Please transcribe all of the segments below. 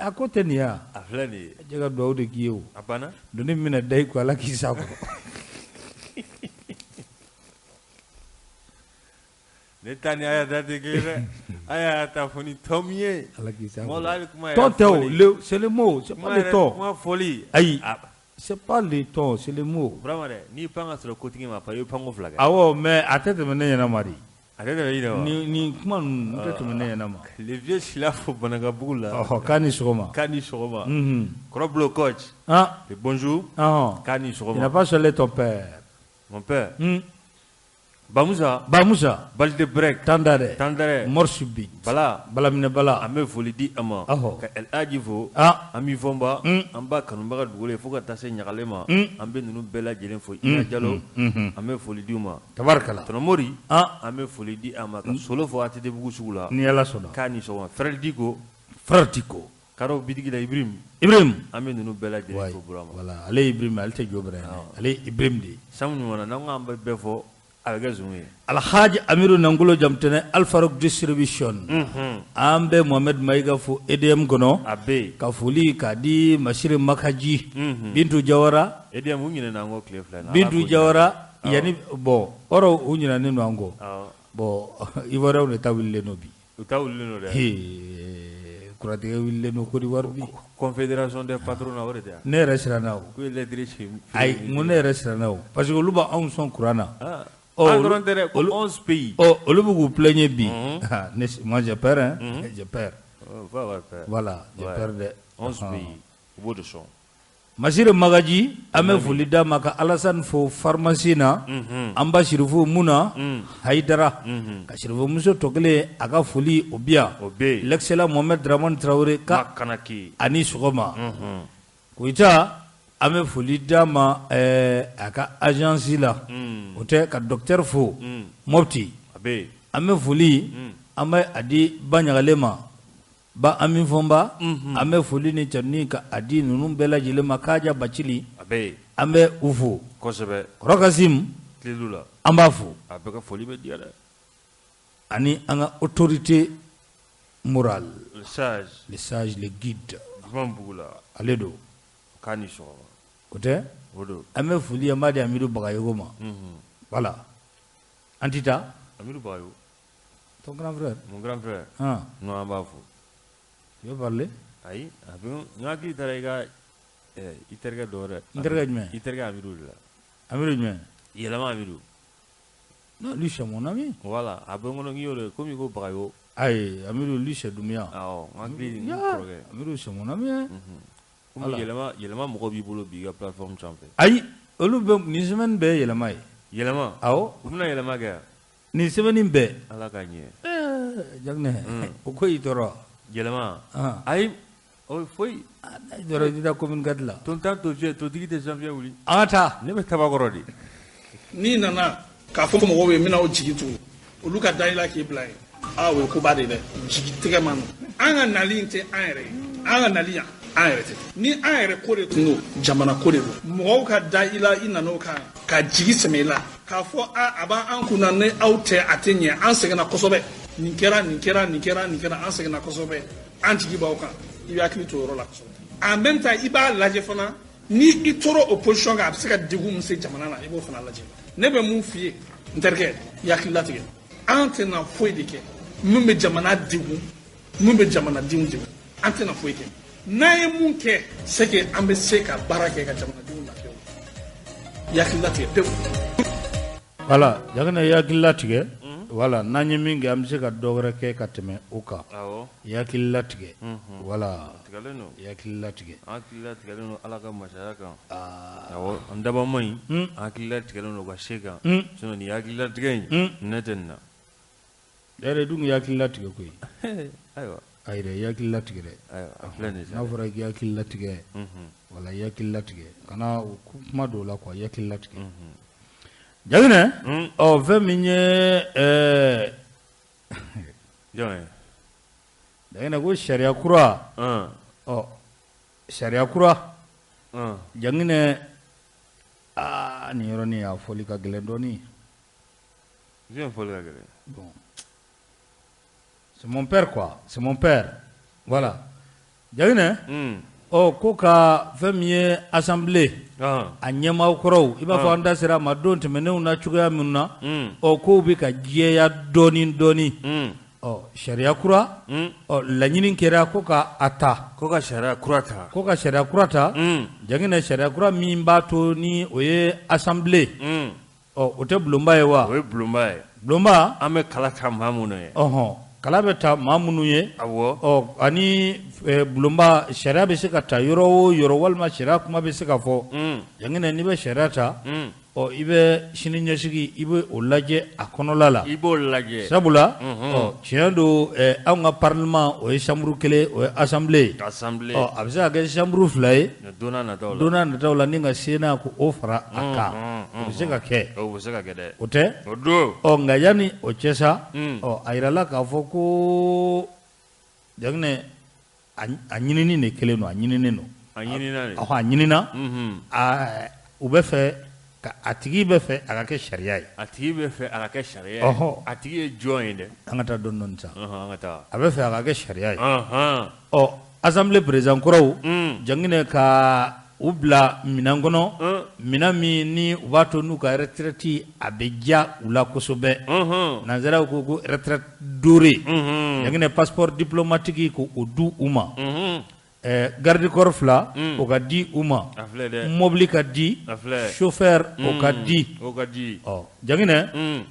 a ko tɛ nin ya a filɛ nin ye jɛ ka dugawu de k'i ye o a banna doni minɛ da i ko ala k'i sa kɔrɔ ne ta ni a y'a da tɛ kelen dɛ a y'a ta fɔ ni tɔ min ye ala k'i sa mɔgɔ la hali kuma tɔ yɛrɛ tɛ o fɔli c'est le mot c'est kuma pas le yɛrɛ tɔ kuma fɔli ayi a c'est pas le tɔ c'est le mot vraiment dɛ n'i pan ka sɔrɔ kotigi ma pa i bɛ panko fila kɛ awɔ mais a tɛ tɛmɛ ne ɲɛna ma de a tɛ tɛmɛ i yɛrɛ wa ni kuma ninnu n tɛ tɛmɛ ne ɲɛna ma le vieux sila fɔ Banagabugu la ɔhɔ k'a ni sɔgɔma k'a ni sɔgɔma Mhm. Kɔrɔbolo coach ah et bonjour ɔhɔ k'a ni il n'a sɔgɔma pas sɔlé ton père mon père Hmm. Bamusa Bamusa Balde break Tandare Tandare mort subite Bala Bala Bala an bɛ foli di a ma Ahɔ. ka El Hadji fo ah an b'i fɔnba Mm. an b'a kanubaga dugukolo ye fo ka taa se ɲagalen ma Mm. an bɛ ninnu bɛɛ lajɛlen fo Ina Jalo Mhm. an bɛ foli di u ma tabarikala Tɔnɔ Mori ah an bɛ foli di a ma ka solo fɔ ATT sugu la ni ala sɔnna k'a ni sɔgɔma Frère Diko frère Tiko Karo bitigi la Ibrahim Ibrahim an bɛ ninnu bɛɛ lajɛlen ouais fo Burama voilà ale Ibrahim ale tɛ jɔ bɛrɛ ale Ibrahim de samu ɲuman na n'an ko an bɛ bɛɛ fɔ a bɛ kɛ zun ye Alhaji Amiru Nangolo Jamtene Alfaruk Distribution an bɛ Mohamed Maïga fo EDM kɔnɔ a bɛ yen ka foli k'a di Masire Makaji Bintu Jawara EDM u ɲinɛna an kɔ tile fila in na Bintu Jawara yani bon ɔrɔ u ɲinɛnen don an kɔ awɔ bon Ivoiriyɛnw de ta wililen don bi u ta wulilen don dɛ kuratigɛ wililen don Côte d'Ivoire bi Confédération des patrons na o de tɛ ne yɛrɛ siranna o ko ye lɛtiri ci ayi n ko ne yɛrɛ siranna o parce que olu b'anw sɔn kuran na an dɔrɔn tɛ dɛ ko 11 pays olu bɛ k'u plaigner bi moi j'ai peur hein j'ai peur va avoir peur voilà j'ai peur de 11 pays u b'o de sɔn Masire Magaji an bɛ foli d'a ma ka Alassane fo pharmacie na an ba Sirifu Muna Haidara ka Sirifu muso tɔ kelen a ka foli o bi yan o bɛ yen l'excellent Mohamed Dramane Traoré ka Kanaki ani sɔgɔma Koyita an bɛ foli d'a ma a ka agence la o tɛ ka docteur fo Mopti a bɛ yen an bɛ foli an bɛ a di ba ɲagalen ma ba Ami Fɔnba an bɛ foli ni cɛnni ka a di ninnu bɛɛ lajɛlen ma Kaja Bacili a bɛ yen an bɛ u fo kosɛbɛ Kɔrɔ Kasim tililu la an b'a fo a bɛɛ ka foli bɛ di yan dɛ ani an ka autorité morale le sage les sages les guides Juman Bugu la ale don k'a ni sɔgɔma o tɛ o don an bɛ foli an b'a di Amidu Bagayogo ma voilà an tɛ taa Amidu Bagayogo ton grand frère mon grand frère ah non an b'a fo tu veux parler ayi a bɛ n hakili taara i ka i terikɛ dɔ wɛrɛ n terikɛ jumɛn i terikɛ Amidu de la Amidu jumɛn yɛlɛma Amidu non lui c'est mon ami voilà a bɛ n kɔnɔ k'i y'o de komi i ko Bagayogo ayi Amidu lui c'est Doumbia awɔ n hakili n kɔrɔkɛ Amidu c'est mon ami hein komi yɛlɛma mɔgɔ b'i bolo bi i ka plateforme sanfɛ ayi olu bɛ nin semaine bɛɛ ye yɛlɛma ye yɛlɛma awɔ u bɛna yɛlɛma kɛ yan nin semaine bɛɛ ala ka ɲɛ Jaginɛ o ko y'i tɔɔrɔ yɛlɛma ah ayi o foyi i tɔɔrɔ i tɛ taa commune 4 la tontan to fiyɛ totigi tɛ janvier wuli an ka taa ne bɛ tabakɔrɔ de n'i nana k'a fɔ mɔgɔw ye n bɛna o jigi tugu olu ka da i la k'i bila yen o ye koba de dɛ jigi tigɛ man nɔgɔn an ka nali in tɛ an yɛrɛ ye an ka nali yan an yɛrɛ tɛ ni an yɛrɛ ko de tun don jamana ko de don mɔgɔw ka da i la i nan'o kan ka jigi sɛmɛ i la k'a fɔ a b'an kun na ni aw tɛ a tɛ ɲɛ an sɛgɛnna kosɛbɛ nin kɛra nin kɛra nin kɛra nin kɛra an sɛgɛnna kosɛbɛ an jigi b'aw kan i bɛ hakili to o yɔrɔ la kosɛbɛ en même temps i b'a lajɛ fana ni i tora o position kan a bɛ se ka degun min se jamana na i b'o fana lajɛ ne bɛ mun f'i ye n terikɛ i hakili latigɛ an tɛna foyi de kɛ min bɛ jamana degun min bɛ jamanadenw degun an tɛna foyi kɛ n'an ye mun kɛ c'est que an bɛ se ka baara kɛ ka jamanadenw lafiya i hakili latigɛ pewu. voilà Jaginɛ i hakili latigɛ voilà n'an ye min kɛ an bɛ se ka dɔ wɛrɛ kɛ ka tɛmɛ o kan awɔ i hakili latigɛ voilà tigɛlen don i hakili latigɛ an hakili latigɛlen don ala ka masaya kan awɔ an daba ma ɲi an hakili latigɛlen don ka se kan sinon nin hakili latigɛ in ne tɛ nin na yɛrɛ dun i hakili latigɛ koyi ayiwa ayi dɛ i hakili latigɛ dɛ ayiwa a filɛ nin n'a fɔra k'i hakili latigɛ wala i hakili latigɛ kana kuma dɔw la quoi i hakili latigɛ Jaginɛ fɛn min ye jɔn ye Jaginɛ ko sariya kura sariya kura Jaginɛ nin yɔrɔnin a fɔli ka gɛlɛn dɔɔnin jɔn fɔli ka gɛlɛn bon c'est mon père quoi c'est mon père voilà jagine ko ka fɛn min ye assemblée a ɲɛmaaw kɔrɔw i b'a fɔ an da sera ma don tɛmɛnenw na cogoya min na kow bɛ ka jɛya dɔɔni sariya kura laɲini kɛra ko ka a ta ko ka sariya kura ta jagine sariya kura min b'a to ni o ye assemblée o tɛ bulonba ye wa o ye bulonba ye bulonba an bɛ kala ta maa minnu ye kala bɛ ta maa minnu ye awɔ ani bulonba sariya bɛ se ka ta yɔrɔ o yɔrɔ walima sariya kuma bɛ se ka fɔ jagine n'i bɛ sariya ta i bɛ sini ɲɛsigi i bɛ o lajɛ a kɔnɔla la i b'o lajɛ sabula tiɲɛ don anw ka parlement o ye chambre kelen o ye assemblée a bɛ se ka kɛ chambre 2 ye don n'a nataw la ni ka se n'a ko o fara a kan o bɛ se ka kɛ dɛ o tɛ o don nka yanni o cɛ sa a yirala k'a fɔ ko jagine a ɲinini de kelen don a ɲininen don a ɲinina de a ɲinina u bɛ fɛ a tigi bɛ fɛ a ka kɛ sariya ye a tigi bɛ fɛ a ka kɛ sariya ye a tigi ye jɔn ye dɛ an ka taa dɔɔni sa an ka taa a bɛ fɛ a ka kɛ sariya ye assemblée président kɔrɔw jagine ka u bila minɛn kɔnɔ minɛn min ni u b'a to n'u ka retraite a bɛ diya u la kosɛbɛ nanzaraw ko retraite dorée jagine passeport diplomatique ko o di u ma garde corps 2 o ka di u ma mobili ka di chauffeur o ka di jagine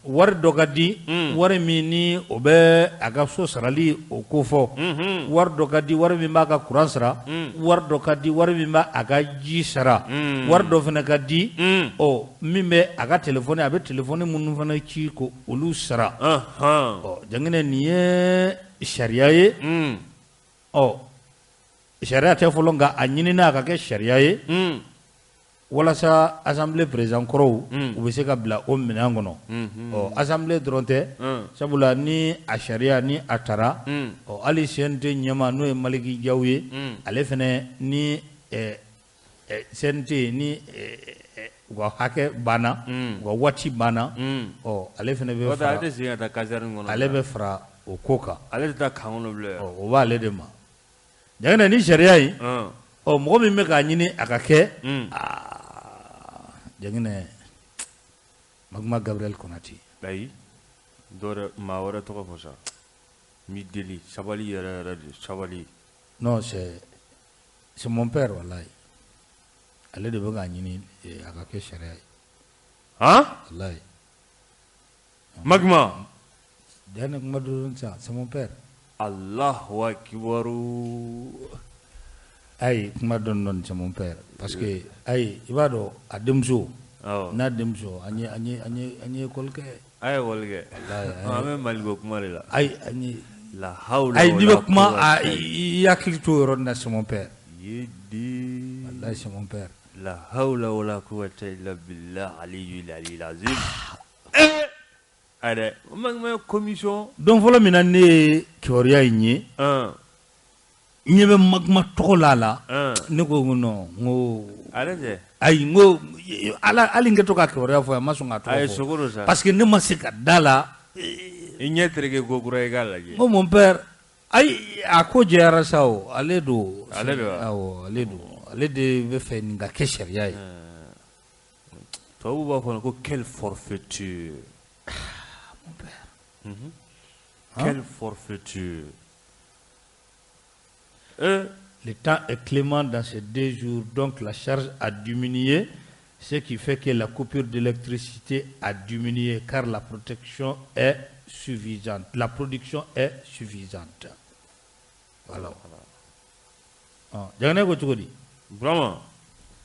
wari dɔ ka di wari min ni o bɛ a ka so sarali o ko fɔ wari dɔ ka di wari min b'a ka courant sara wari dɔ ka di wari min b'a a ka ji sara wari dɔ fana ka di min bɛ a ka téléphone a bɛ téléphone minnu fana ci ko olu sara jagine nin ye sariya ye sariya tɛ fɔlɔ nka a ɲinina a ka kɛ sariya ye walasa assemblée président kɔrɔw u bɛ se ka bila o minɛn kɔnɔ assemblée dɔrɔn tɛ sabula ni a sariya ni a taara hali CNT ɲɛma n'o ye Maliki Jaw ye ale fana ni CNT ni u ka hakɛ banna u ka waati banna ale fana bɛ fara ale bɛ fara o ko kan ale tɛ taa kan kɔnɔ bilen o b'ale de ma jagine ni sariya in mɔgɔ min bɛ k'a ɲini a ka kɛ jagine Magma Gabriel Konate ayi maa wɛrɛ tɔgɔ fɔ sa mi deli sabali yɛrɛ de sabali non c'est mon père wallahi ale de bɛ k'a ɲini a ka kɛ sariya ye wallahi Magma jagine kuma dɔrɔn sa c'est mon père Allahu akibaru ayi kuma dɔɔni c'est mon père parce que ayi i b'a dɔn a denmuso n'a denmuso an ye école kɛ a ye école kɛ an bɛ Maliko kuma de la ayi an ye la hawla ayi n'i bɛ kuma i hakili to o yɔrɔ nin na c'est mon père wallahi c'est mon père la hawla wala quwwata illa billah aliyyil azim ayi dɛ commission don fɔlɔ min na ne ye kibaruya in ye n ɲɛ bɛ Magma tɔgɔ la ne ko non n ko ayi n ko hali n kɛ to ka kibaruya fɔ a ma sɔn ka tɔgɔ fɔ parce que ne ma se ka da la i ɲɛ tereke ko kura i k'a lajɛ n ko mon père ayi a ko jɛyara sa o ale don ale de bɛ fɛ nin ka kɛ sariya ye tubabuw b'a fɔ ko quelle forfaiture mon père quelle forfaiture le temps est clément dans ces 2 jours, donc la charge a diminué, ce qui fait que la coupure d'électricité a diminué car la protection est suffisante. La production est suffisante. Voilà. Jagane ko cogo di? Vraiment.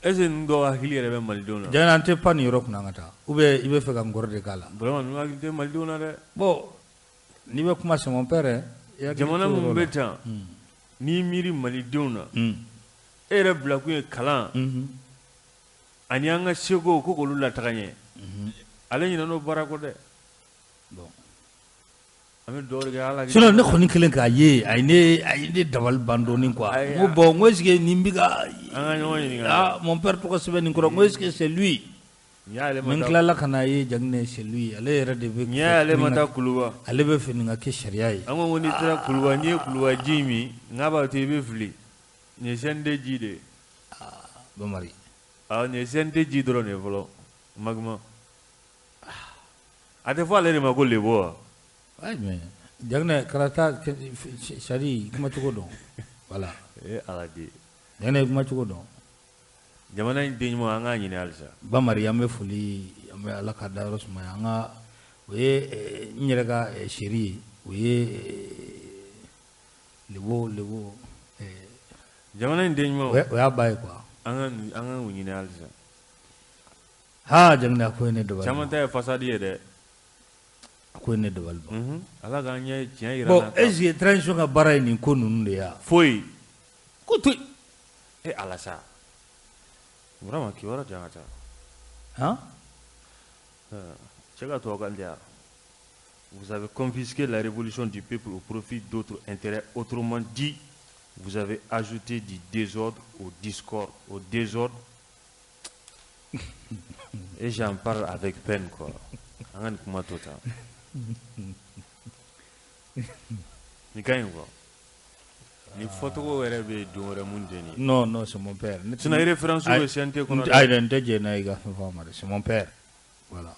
Est-ce que nous devons hakili yɛrɛ bɛ malidenw na? Jagane an tɛ pan nin yɔrɔ kunna an ka taa. Ou bien i bɛ fɛ ka n kɔrɔ de k'a la? Vraiment nous hakili tɛ malidenw na dɛ. Bon, n'i bɛ kuma c'est mon père. Jamana mun bɛ tan. N'i miiri malidenw na e yɛrɛ bilakun ye kalan ani an ka seko ko k'olu lataga ɲɛ ale ɲinɛ n'o baara kɔ dɛ an bɛ dugawu kɛ Ala sinon ne kɔni kelen k'a ye a ye ne dabali ban dɔɔni quoi n ko bon n ko est-ce que nin bɛ ka an ka ɲɔgɔn ɲininka mon père tɔgɔ sɛbɛn nin kɔrɔ n ko est-ce que c'est lui min kilala kana ye jangne chez lui ale yɛrɛ de bɛ ale mata kuluba ale bɛ fɛ nin ka kɛ sariya ye an ko ni tara kuluba ni kuluba ji mi n'a b'a to i bɛ fili ni sende ji de bamari ni sende ji dɔrɔn de fɔlɔ magma a tɛ fɔ ale de ma ko lebo wa ayi jangne karata sari kuma cogo dɔn voilà ala de jangne kuma cogo dɔn jamana in den ɲuman an k'a ɲini halisa bamari an bɛ foli an bɛ ala ka dayɔrɔ suma an ka o ye n yɛrɛ ka seri ye o ye lebo jamana in den ɲuman o y'a ba ye quoi an ka u ɲini halisa ha jangne a ko ye ne dabali caman ta ye fasadi ye dɛ a ko ye ne dabali ba ala k'an ɲɛ tiɲɛ yira bon est ce que transition ka baara ye nin ko ninnu de ya foyi ko to ala sa vraiment kiwara jangata vous avez confisqué la révolution du peuple au profit d'autres intérêts. Autrement dit, vous avez ajouté du désordre au discorde, au désordre. Et j'en parle avec peine, quoi. Non, non, c'est mon père. C'est une référence au CNT qu'on a. C'est mon père. Voilà.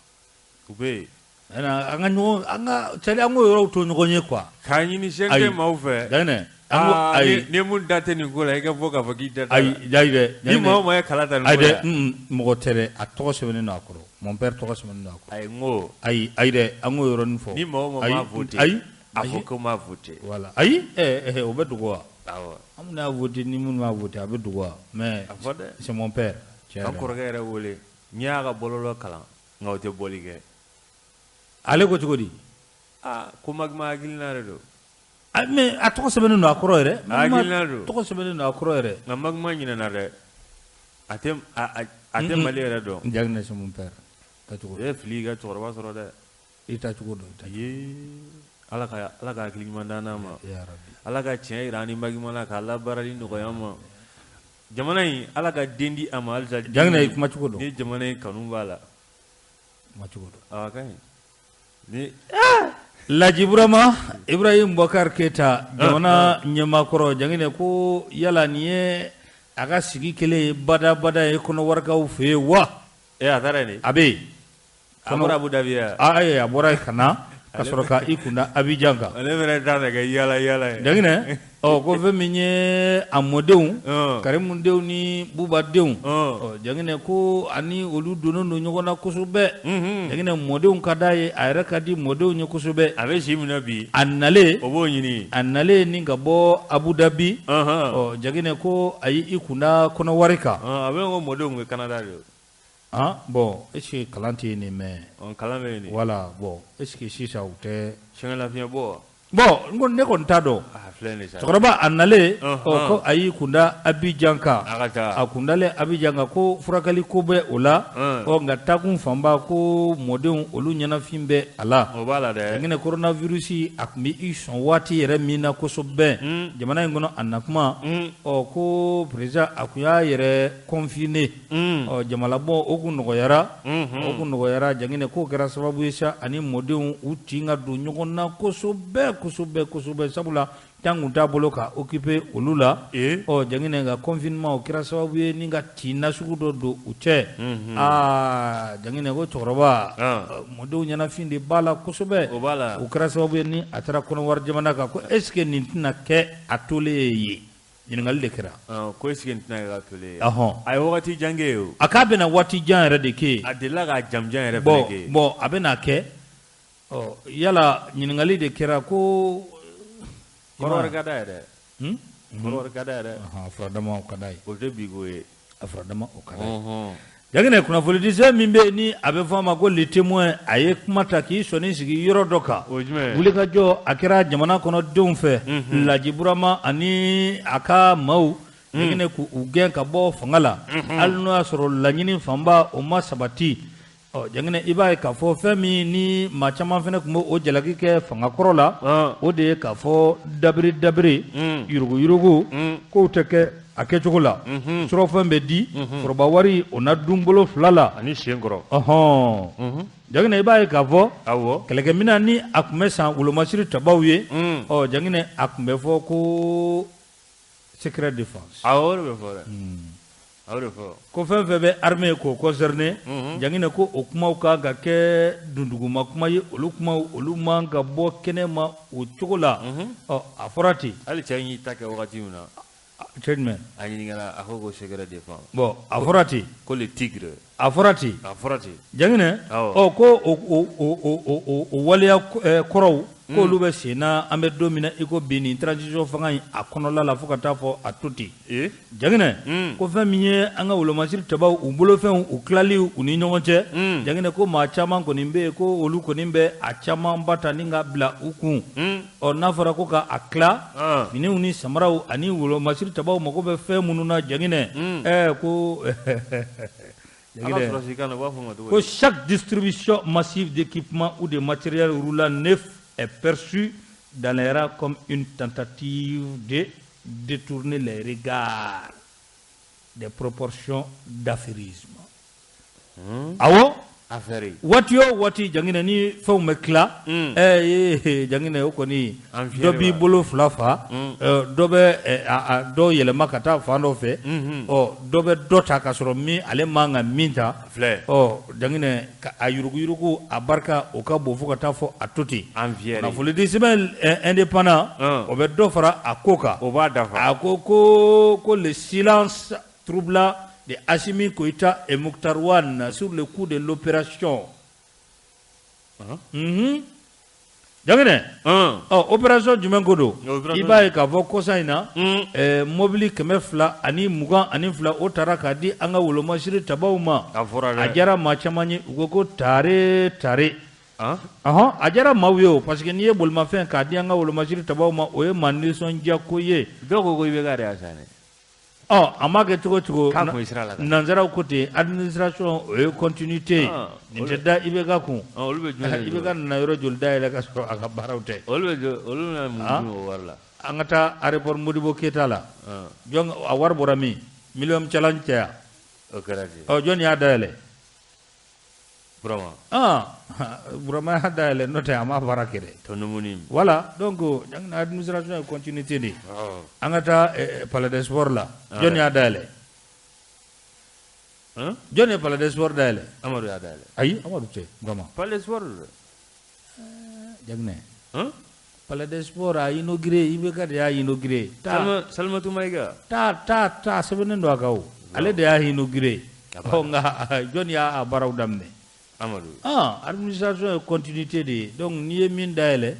Oui. Anga tali ango yoro to nyogonye kwa. Kanyi ni CNT ma ufe. Dane. Ai ne mun date ni gola ega boka faki date. Ai daide. Ni mo mo ya kalata ni gola. Ai mo tere atoko sebene na akoro. Mon père toko sebene na akoro. Ai ngo. Ai de ango yoro nfo. Ni mo mo ma voter. Ai afoko ma voter. Voilà. Ai obedugo. Amna voter ni mun ma voter abedugo. Mais c'est mon père. Encore ga yere wole. Nyaga bololo kala. Ngawte bolige. Ale ko cogodi ko magma agilna redo mais a toko sebene no akoro ere agilna do toko sebene no akoro ere na magma nyina na re atem mali redo jagne c'est mon père ta cogodi fliga torwa soro de ita cogodo ye ala ka kilimandana ma ya rabbi ala ka tiɲɛ irani magma la ka la barali no yama jamana yi ala ka dendi amal za jagne kuma cogodo ni jamana yi kanu bala ma cogodo okay Laji Burama Ibrahim Boubacar Keita jamana ɲɛmakɔrɔ jangine ko yala nin ye a ka sigi kelen bada ye kɔnɔ warikaw fɛ yen wa a taara yen a bɛ yen a bɔra Abu Dhabi ya a bɔra ka na ka sɔrɔ ka i kunda Abidjan kan ale fɛnɛ taa kɛ yala ye jangine ko fɛn min ye a mɔdenw Karimu denw ni Buba denw jangine ko ani olu donnen don ɲɔgɔn na kosɛbɛ jangine mɔdenw ka d'a ye a yɛrɛ ka di mɔdenw ye kosɛbɛ a bɛ si minɛ bi a nalen o b'o ɲini a nalen ni ka bɔ Abu Dhabi jangine ko a y'i kunda kɔnɔ wari kan a bɛ ko mɔdenw bɛ Canada de bon est ce que kalan tɛ yen nin mais kalan bɛ yen voilà bon est ce que sisan u tɛ sɛgɛnlafiɲɛ bɔ bon ne kɔni t'a dɔn cɛkɔrɔba a nalen ko a y'i kunda Abidjan kan a kundalen Abidjan kan ko furakɛli ko bɛ o la nka taakun fanba ko mɔdenw olu ɲɛnafin bɛ a la o b'a la dɛ jangine coronavirus a tun bɛ i sɔn waati yɛrɛ min na kosɛbɛ jamana in kɔnɔ a nakuma ko président a tun y'a yɛrɛ confiné jamalabɔ o kun nɔgɔyara jangine k'o kɛra sababu ye sa ani mɔdenw u tin ka don ɲɔgɔn na kosɛbɛ sabula temps kun t'a bolo ka occuper olu la jangine ka confinement o kɛra sababu ye ni ka tin nasugu dɔ don u cɛ jangine ko cɛkɔrɔba mɔdenw ɲɛnafin de b'a la kosɛbɛ o kɛra sababu ye ni a taara kɔnɔwari jamana kan ko est ce que nin tɛna kɛ a tolen ye ɲininkali de kɛra ko est ce que nin tɛna kɛ a tolen ye a ye wagati jan kɛ o a k'a bɛna waati jan yɛrɛ de kɛ a delila ka jamujan yɛrɛ fɛnɛ kɛ bon a bɛna kɛ yala ɲininkali de kɛra ko kɔrɔwari ka d'a ye dɛ kɔrɔwari ka d'a ye dɛ a furadama o ka d'a ye o tɛ bigo ye a furadama o ka d'a ye jangine kunnafolidisɛ min bɛ ni a bɛ fɔ a ma ko le témoin a ye kuma ta k'i sɔnni sigi yɔrɔ dɔ kan wulikajɔ a kɛra jamana kɔnɔdenw fɛ Laji Burama ani a ka maaw jangine k'u gɛn ka bɔ fanga la hali n'o y'a sɔrɔ laɲini fanba o ma sabati jangine i b'a ye k'a fɔ fɛn min ni maa caman fana tun bɛ o jalaki kɛ fanga kɔrɔ la o de ye k'a fɔ dabiri yurugu k'o tɛ kɛ a kɛcogo la surɔfɛn bɛ di foroba wari o na dunbolo 2 la ani sen kɔrɔ Janginɛ i b'a ye k'a fɔ kɛlɛkɛmina ni a tun bɛ san wolomasiri tabaw ye Janginɛ a tun bɛ fɔ ko secret défense awɔ de bɛ fɔ dɛ awɔ de fɔ ko fɛn fɛn bɛ armée k'o concerné Janginɛ ko o kumaw kan ka kɛ dunduguma kuma ye olu kumaw olu man ka bɔ kɛnɛma o cogo la a fɔra ten hali cɛ y'i ta kɛ wagati min na cɛ jumɛn a ɲininkala a ko ko secret défense bon a fɔra ten ko le tigre a fɔra ten Janginɛ ko o waleya kɔrɔw k'olu bɛ sen na an bɛ don min na i ko bi nin transition fanga in a kɔnɔla la fo ka taa fɔ a to ten Janginɛ ko fɛn min ye an ka wolomasiri tabaw u bolofɛnw u tilali u ni ɲɔgɔn cɛ Janginɛ ko maa caman kɔni bɛ yen ko olu kɔni bɛ a caman ba ta ni ka bila u kun n'a fɔra ko ka a tila finiw ni samaraw ani wolomasiri tabaw mago bɛ fɛn minnu na Janginɛ ko ko chaque distribution massive d'équipements ou de matériel roulant neuf est perçue dans les rangs comme une tentative de détourner les regards des proportions d'affairisme. Awo wati o wati Janginɛ ni fɛnw bɛ tila Janginɛ o kɔni dɔ b'i bolo 2 fa dɔ bɛ dɔ yɛlɛma ka taa fan dɔ fɛ dɔ bɛ dɔ ta ka sɔrɔ min ale man ka min ta Janginɛ a yuruguyurugu a barika o ka bon fo ka taa fɔ a to ten nafolo di sɛbɛn indépendant o bɛ dɔ fara a ko kan a ko le silence troubla de Assimi Koïta et Mokhtar Wane sur le coup de l'opération. Janginɛ opération jumɛn ko don i b'a ye k'a fɔ kɔsa in na mobili 222 o taara k'a di an ka wolomasiri tabaw ma a diyara maa caman ye u ko tare a diyara maaw ye o parce que n'i ye bolimafɛn k'a di an ka wolomasiri tabaw ma o ye maa nisɔndiya ko ye dɔw ko i bɛ ka réaction a ma kɛ cogo cogo nanzaraw ko ten administration o ye continuité nin tɛ da IBK kun IBK nana yɔrɔ joli dayɛlɛ ka sɔrɔ a ka baaraw tɛ olu na mun o wari la an ka taa aéroport Modibo Keyita la jɔn a wari bɔra min miliyɔn cɛlan cɛya o kɛra ten jɔn y'a dayɛlɛ Burama Burama y'a dayɛlɛ n'o tɛ a ma baara kɛ dɛ tonumuni voilà donc Janginɛ administration ye continuité de an ka taa palais des sports la jɔn y'a dayɛlɛ jɔn ye palais des sports dayɛlɛ Amadu y'a dayɛlɛ ayi Amadu tɛ Burama palais des sports Janginɛ palais des sports a inauguré IBK de y'a inauguré Salimatu Mayiga ta sɛbɛnnen don a kan o ale de y'a inauguré nka jɔn y'a baaraw daminɛ Amadu administration ye continuité de ye donc n'i ye min dayɛlɛ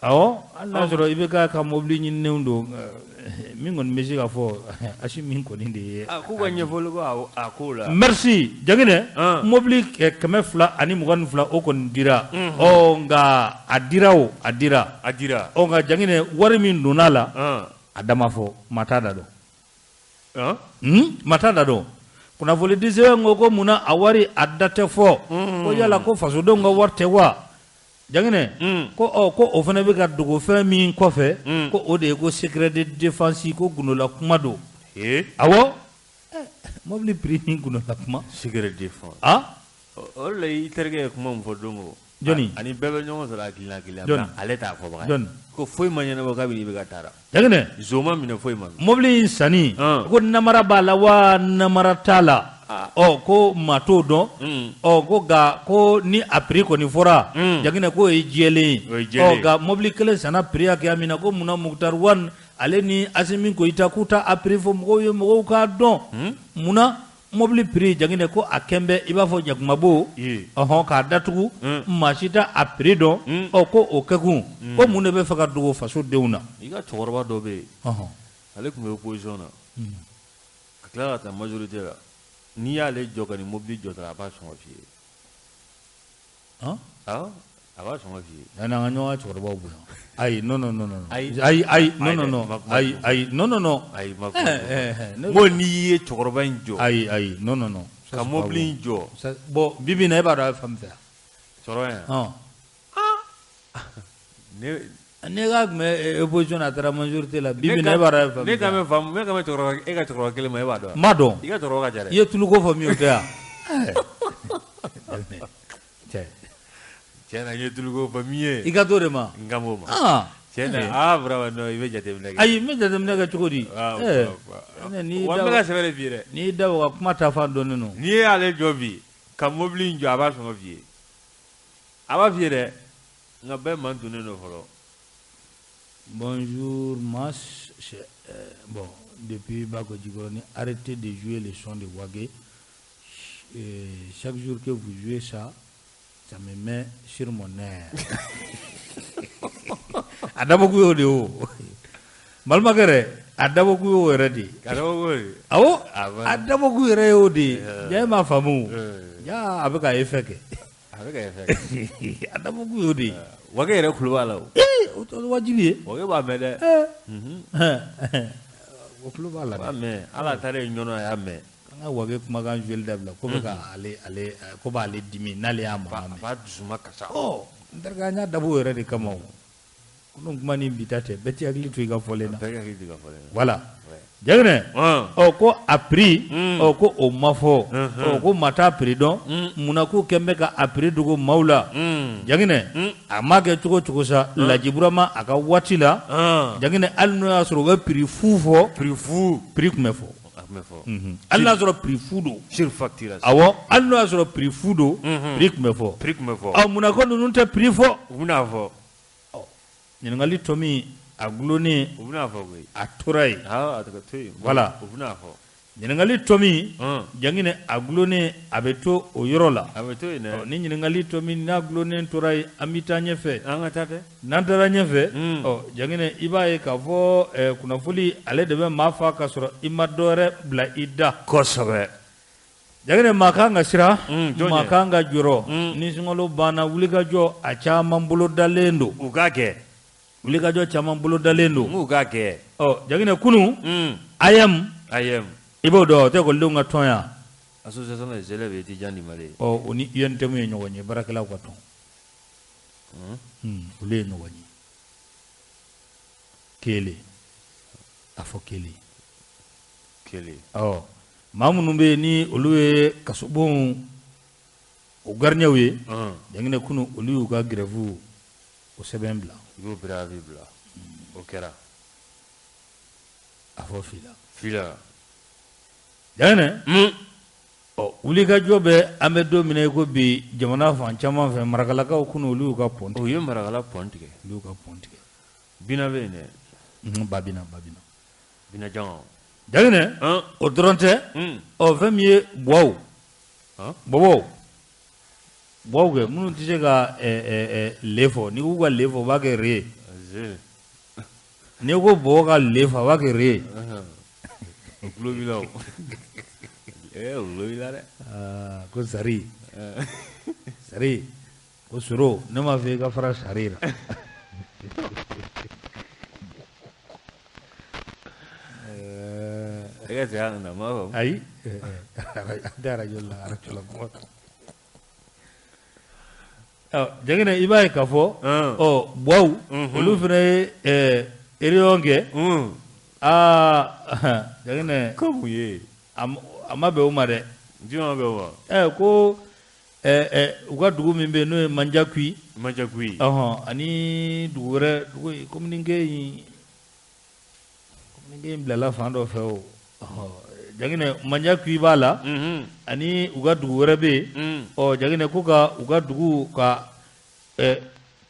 awɔ hali n'a sɔrɔ IBK ka mobili ɲininenw don min kɔni bɛ se ka fɔ Assimi kɔni de ye k'u ka ɲɛfɔli ko a ko la merci Janginɛ mobili 222 o kɔni dira nka a dira nka Janginɛ wari min donna la a da ma fɔ maa t'a da dɔn maa t'a da dɔn kunnafoni di sɛbɛn ko munna a wari a da tɛ fɔ ko yala ko fasodenw ka wari tɛ wa Janginɛ ko o fana bɛ ka dogo fɛn min kɔfɛ ko o de ye ko secret de défense ko gundo kuma don awɔ mobili prix ni gundo kuma secret défense o la i terikɛ ye kuma min fɔ don o jɔnni ani bɛɛ bɛ ɲɔgɔn sɔrɔ hakilina ale t'a fɔ baga ko foyi ma ɲɛnabɔ kabini IBK taara Janginɛ zoma minɛ foyi ma mobili in sanni ko namara b'a la wa namara t'a la ko maa t'o dɔn ko nka ko ni a prix kɔni fɔra Janginɛ k'o ye jɛlen ye nka mobili kelen sanna prix hakɛya min na ko munna Mokhtar Wane ale ni Assimi Koïta k'u ta a prix fɔ mɔgɔw ye mɔgɔw k'a dɔn munna mobili prix Janginɛ ko a kɛn bɛ i b'a fɔ jakumabo k'a datugu maa si t'a a prix dɔn ko o kɛkun ko mun de bɛ fɛ ka dogo fasodenw na i ka cɛkɔrɔba dɔ bɛ yen ale tun bɛ opposition na ka tila ka taa majorité la n'i y'ale jɔ ka ni mobili jɔ dɔrɔn a b'a sɔn ka f'i ye a b'a sɔn ka f'i ye yanni an ka ɲɔgɔn ka cɛkɔrɔbaw bonya ayi non ko n'i ye cɛkɔrɔba in jɔ ayi non ka mobili in jɔ bon bibi na e b'a dɔn a ye fɛn min fɛ sɔrɔ yan ne ga me opposition a taara majorité la bibi ne bara fa ne ka me fam me ka me toro e ka toro kele ma e ba do ma don i ka toro ka jare ye tulu ko fa mi o te ya cena ye tulu ko fa mi e i ka to de ma ngamo ma ah cena bravo no i be jate mi ne ayi me jate mi ne ka cogo di ne ni wa me ka sebere bi re ni da wa kuma ta fa don no ni ye ale jobi ka mobili njo aba so vie aba vie de nga be man tunu no folo. Bonjour, Mas. Bon, depuis Bako Djigoroni, arrêtez de jouer les sons de Wagé. Chaque jour que vous jouez ça, ça me met sur mon nerf. Adaboku yo de o. Malmagere, adaboku yo eredi. Adaboku. Awo, adaboku ere yo de. Ya ma famu. Ya abeka efeke. Abeka efeke. Adaboku yo de. Wagé ere kuluba la o. Wajibi wage ba me de wo kulo ba la ba me ala tare nyono ya me nga wage kuma kan jwel dabla ko be ka ale ko ba ale dimi nale ya ma ba dusuma kasa oh ndarga nya dabo yere de kama kuno kuma ni bitate beti agli to iga folena voilà jagne ko appris ko o mafo ko mata pridon munako kembe ka appris dugo maula jagne amage chuko sa la jibrama aka watila jagne alno asro ga prix fufo prix kumefo alno asro prix fudo sur facturation awo alno asro prix fudo prix kumefo aw munako nunte prix fo munafo ngali tomi aglone ubunafo gwe aturai atakatoi voilà ubunafo ngali tomi jangine aglone abeto oyorola abeto ine ni ngali tomi na aglone turai amita nyefe angatate nandara nyefe jangine ibaye ka fo kuna fuli ale debe mafa ka soro imadore bla ida kosobe jangine makanga sira makanga juro ni singolo bana wuliga jo acha mambulo dalendo ugage ulika jo chaman bolo dalendo muga ke jagine kunu ayam ibo do te ko lunga tonya association des élèves étudiants du Mali oni yente mu nyogoni barakala ko ton ule nyogoni kele afo kele mamunu be ni oluwe kasubon o garnyawe jagine kunu olu ga grève o sebembla go bravi bla okera afo fila jane uli ka jobe ambe do mine ko bi jamana fan chama fe marakala ka kunu ulu ka ponti o ye marakala ponti ke ulu ka ponti ke bina bene babina bina jang jane o dronte o vemie bow bow ke munu tise ka lefo ni ko lefo ba ke re ni ko bo ka lefa ba ke re globilo globilo re ko sari ko suro ne ma fe ka fara sarira ega se anda ma ai dara jolla ko jagine ibaye kafo bow olu fene erionge jagine komuye amabe umare juma be wa ko uga dugu min be no manjakui ani dugure dugu communique blala fando feo jagine manjakui bala ani uga dugure be jagine kuka uga dugu ka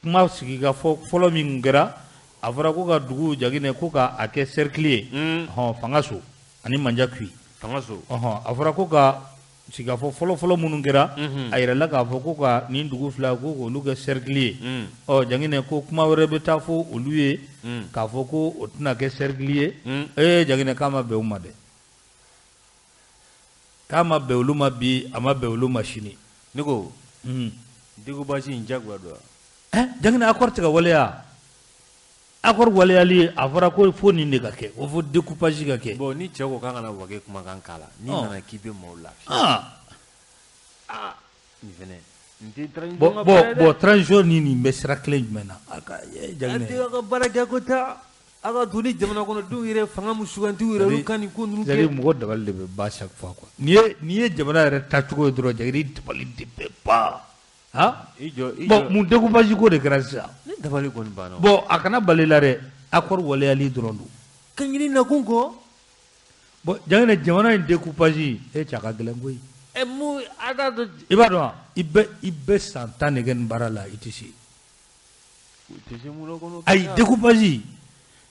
kuma sigi ka folo min gera afara kuka dugu jagine kuka ake cercle fangaso ani manjakui fangaso afara kuka siga folo munun gera ayira la ka fo kuka ni dugu fla ko olu ke cercle jagine ko kuma wore be ta fo olu ye ka fo ko otuna ke cercle jagine kama be umade kama be olu ma bi ama be olu machine niko digo bashi njagwa do jagine accord ka waleya accord waleyali afara ko fo ni ne ka ke o fo découpage ka ke bon ni chego kanga na wage kuma kan kala ni nana kibe moula ni vene Bo transition ni be sira kelen jumɛn na aka jagine aka baraka kota aka duni jamana kono du yɛrɛ fanga mu suganti yɛrɛ kan ni ko nunu ke jari mɔgɔ dabali de bɛ ba chaque fois quoi ni ye jamana yɛrɛ tacogo ye dɔrɔn jagiri dabali de bɛ ba ha bon mun découpage ko de kɛra sisan ne dabali kɔni banna bon a kana bali la dɛ accord waleyali dɔrɔn don ka ɲini na kun kɔ bon jagine jamana in découpage e cɛ a ka gɛlɛn koyi mu ada do i b'a dɔn i bɛ san 10 de kɛ nin baara la i tɛ se ayi découpage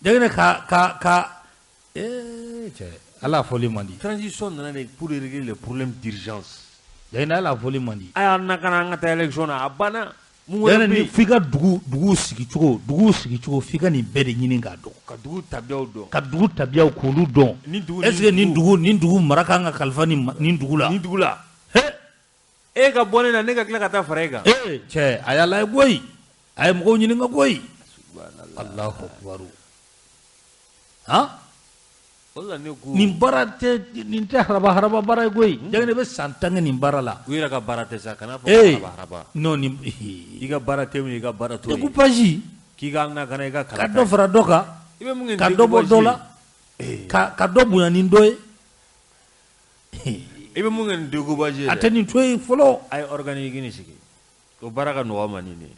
jagine ka cɛ ala fɔli man di transition nana de pour régler les problèmes d'urgence jagine ala fɔli man di aya na kana an ka taa élection na a banna jagine ni f'i ka dugu sigicogo f'i ka nin bɛɛ de ɲini k'a dɔn ka dugu tabiyaw dɔn ka dugu tabiyaw k'olu dɔn est-ce que nin dugu mara kan ka kalifa nin dugu la e ka bɔ ne na ne ka tila ka taa fara e kan cɛ a y'a layɛ koyi a ye mɔgɔw ɲininka koyi Allahu akbar han nin baara tɛ nin tɛ haraba baara ye koyi jagine bɛ san 10 kɛ nin baara la u yɛrɛ ka baara tɛ sa kana fɔ haraba non nin i ka baara tɛ min i ka baara to ye découpage k'i ka na kana i ka ka dɔ fara dɔ kan ka dɔ bɔ dɔ la ka dɔ bonya ni dɔ ye i bɛ mun kɛ nin découpage ye a tɛ nin to yen fɔlɔ a ye organique ni sigi o baara ka nɔgɔ ma nin de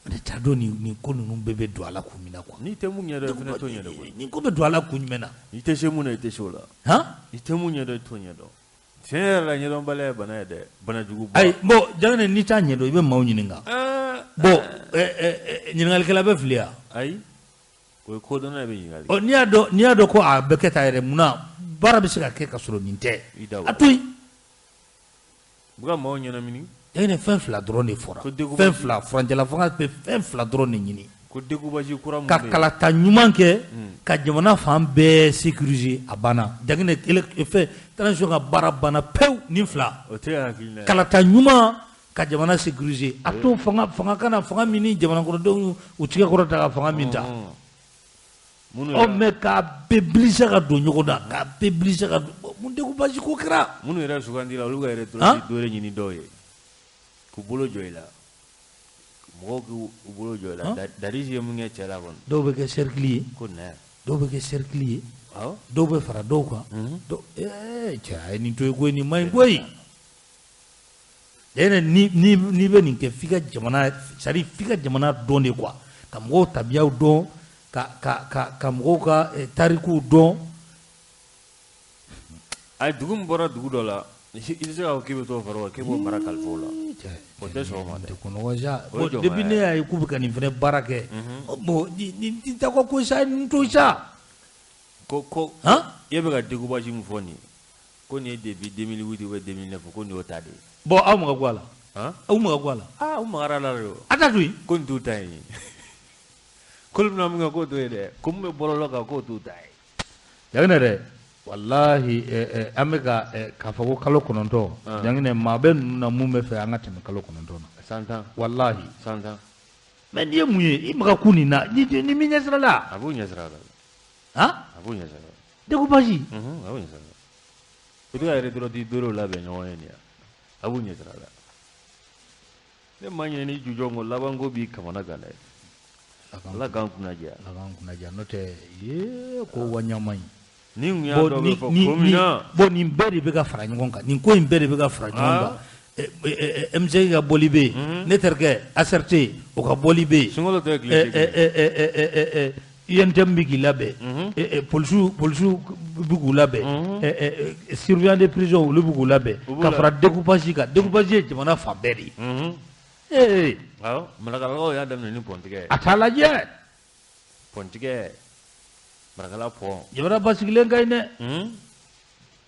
ne t'a dɔn nin ko ninnu bɛɛ bɛ don a la kun min na quoi n'i tɛ mun ɲɛdɔn i fana t'o ɲɛdɔn koyi nin ko bɛ don a la kun jumɛn na i tɛ se mun na i tɛ se o la han i tɛ mun ɲɛdɔn i t'o ɲɛdɔn tiɲɛ yɛrɛ la ɲɛdɔnbaliya ye bana ye dɛ bana jugu ba ayi bon jagine n'i t'a ɲɛdɔn i bɛ maaw ɲininka bon ɲininkalikɛla bɛ fili yan ayi o ye kodɔnna bɛ ɲininkali n'i y'a dɔn ko a bɛɛ kɛ ta yɛrɛ munna baara bɛ se ka kɛ ka sɔrɔ nin tɛ a to yen u ka maaw ɲɛnamini jagine fɛn 2 dɔrɔn de fɔra fɛn 2 furancɛla fanga bɛ fɛn 2 dɔrɔn de ɲini ko découpage kura mun ka kalata ɲuman kɛ ka jamana fan bɛɛ sécuriser a banna jagine fɛn transition ka baara banna pewu nin 2 o tɛ hakilina kalata ɲuman ka jamana sécuriser a to fanga kana fanga min ni jamana kɔnɔdenw u tigɛ kɔrɔ ta ka fanga min ta mais k'a bɛɛ biliser ka don ɲɔgɔn na k'a bɛɛ biliser ka don mun découpage ko kɛra minnu yɛrɛ sugandira olu ka yɛrɛ dɔ de ɲini dɔw ye k'u bolo jɔ i la mɔgɔw k'u bolo jɔ i la Dariji ye mun kɛ cɛ la kɔni dɔw bɛ kɛ cercle ye ko nɛ dɔw bɛ kɛ cercle ye dɔw bɛ fara dɔw kan cɛ a ye nin to ye koyi nin man ɲi koyi n'i bɛ nin kɛ f'i ka jamana c'est à dire f'i ka jamana dɔn de quoi ka mɔgɔw tabiyaw dɔn ka mɔgɔw ka tarikuw dɔn a ye dugu min bɔra dugu dɔ la i tɛ se k'a fɔ k'i bɛ t'o fara o kan k'i b'o mara kalifa o la o tɛ sɔn o ma dɛ depuis ne y'a ye k'u bɛ ka nin fana baara kɛ bon nin tɛ ko sa nin to sa ko e bɛ ka découpage min fɔ nin ko nin ye depuis 2008 ou 2009 ko nin y'o ta de ye bon aw ma ka bɔ a la aw ma ka bɔ a la aw magara la de o a ta to yen ko nin t'u ta ye k'olu bɛna min kɛ k'o t'o ye dɛ ko mun bɛ bɔlɔlɔ kan k'o t'u ta ye jagine dɛ wallahi an bɛ k'a fɔ ko kalo 9 jagine maa bɛ ninnu na mun bɛ fɛ an ka tɛmɛ kalo 9 na san 10 wallahi san 10 mais n'i ye mun ye i ma ka ku nin na ni min ɲɛsira la a b'o ɲɛsira la a b'o ɲɛsira la découpage a b'o ɲɛsira la i bɛ ka retraite dɔrɔn labɛn ɲɔgɔn ye nin ye a b'o ɲɛsira la ne ma ɲɛ ni jujɔn ko laban ko b'i kamana gan dɛ ala k'an kunna diya n'o tɛ ko waɲama in ni kun y'a dɔ bɛ fɔ ko min na bon nin bɛɛ de bɛ ka fara ɲɔgɔn kan nin ko in bɛɛ de bɛ ka fara ɲɔgɔn kan MCI ka bɔli bɛ yen ne terikɛ ACRT o ka bɔli bɛ yen sunkalo tɛ tile INTM bɛ k'i labɛn polisiw bɛ k'u labɛn surveillant de prison olu bɛ k'u labɛn ka fara découpage kan découpage ye jamana fan bɛɛ de ye marakalakaw y'a daminɛ ni pɔntigɛ ye a t'a lajɛ pɔntigɛ marakala pɔn jamana basigilen ka ɲi dɛ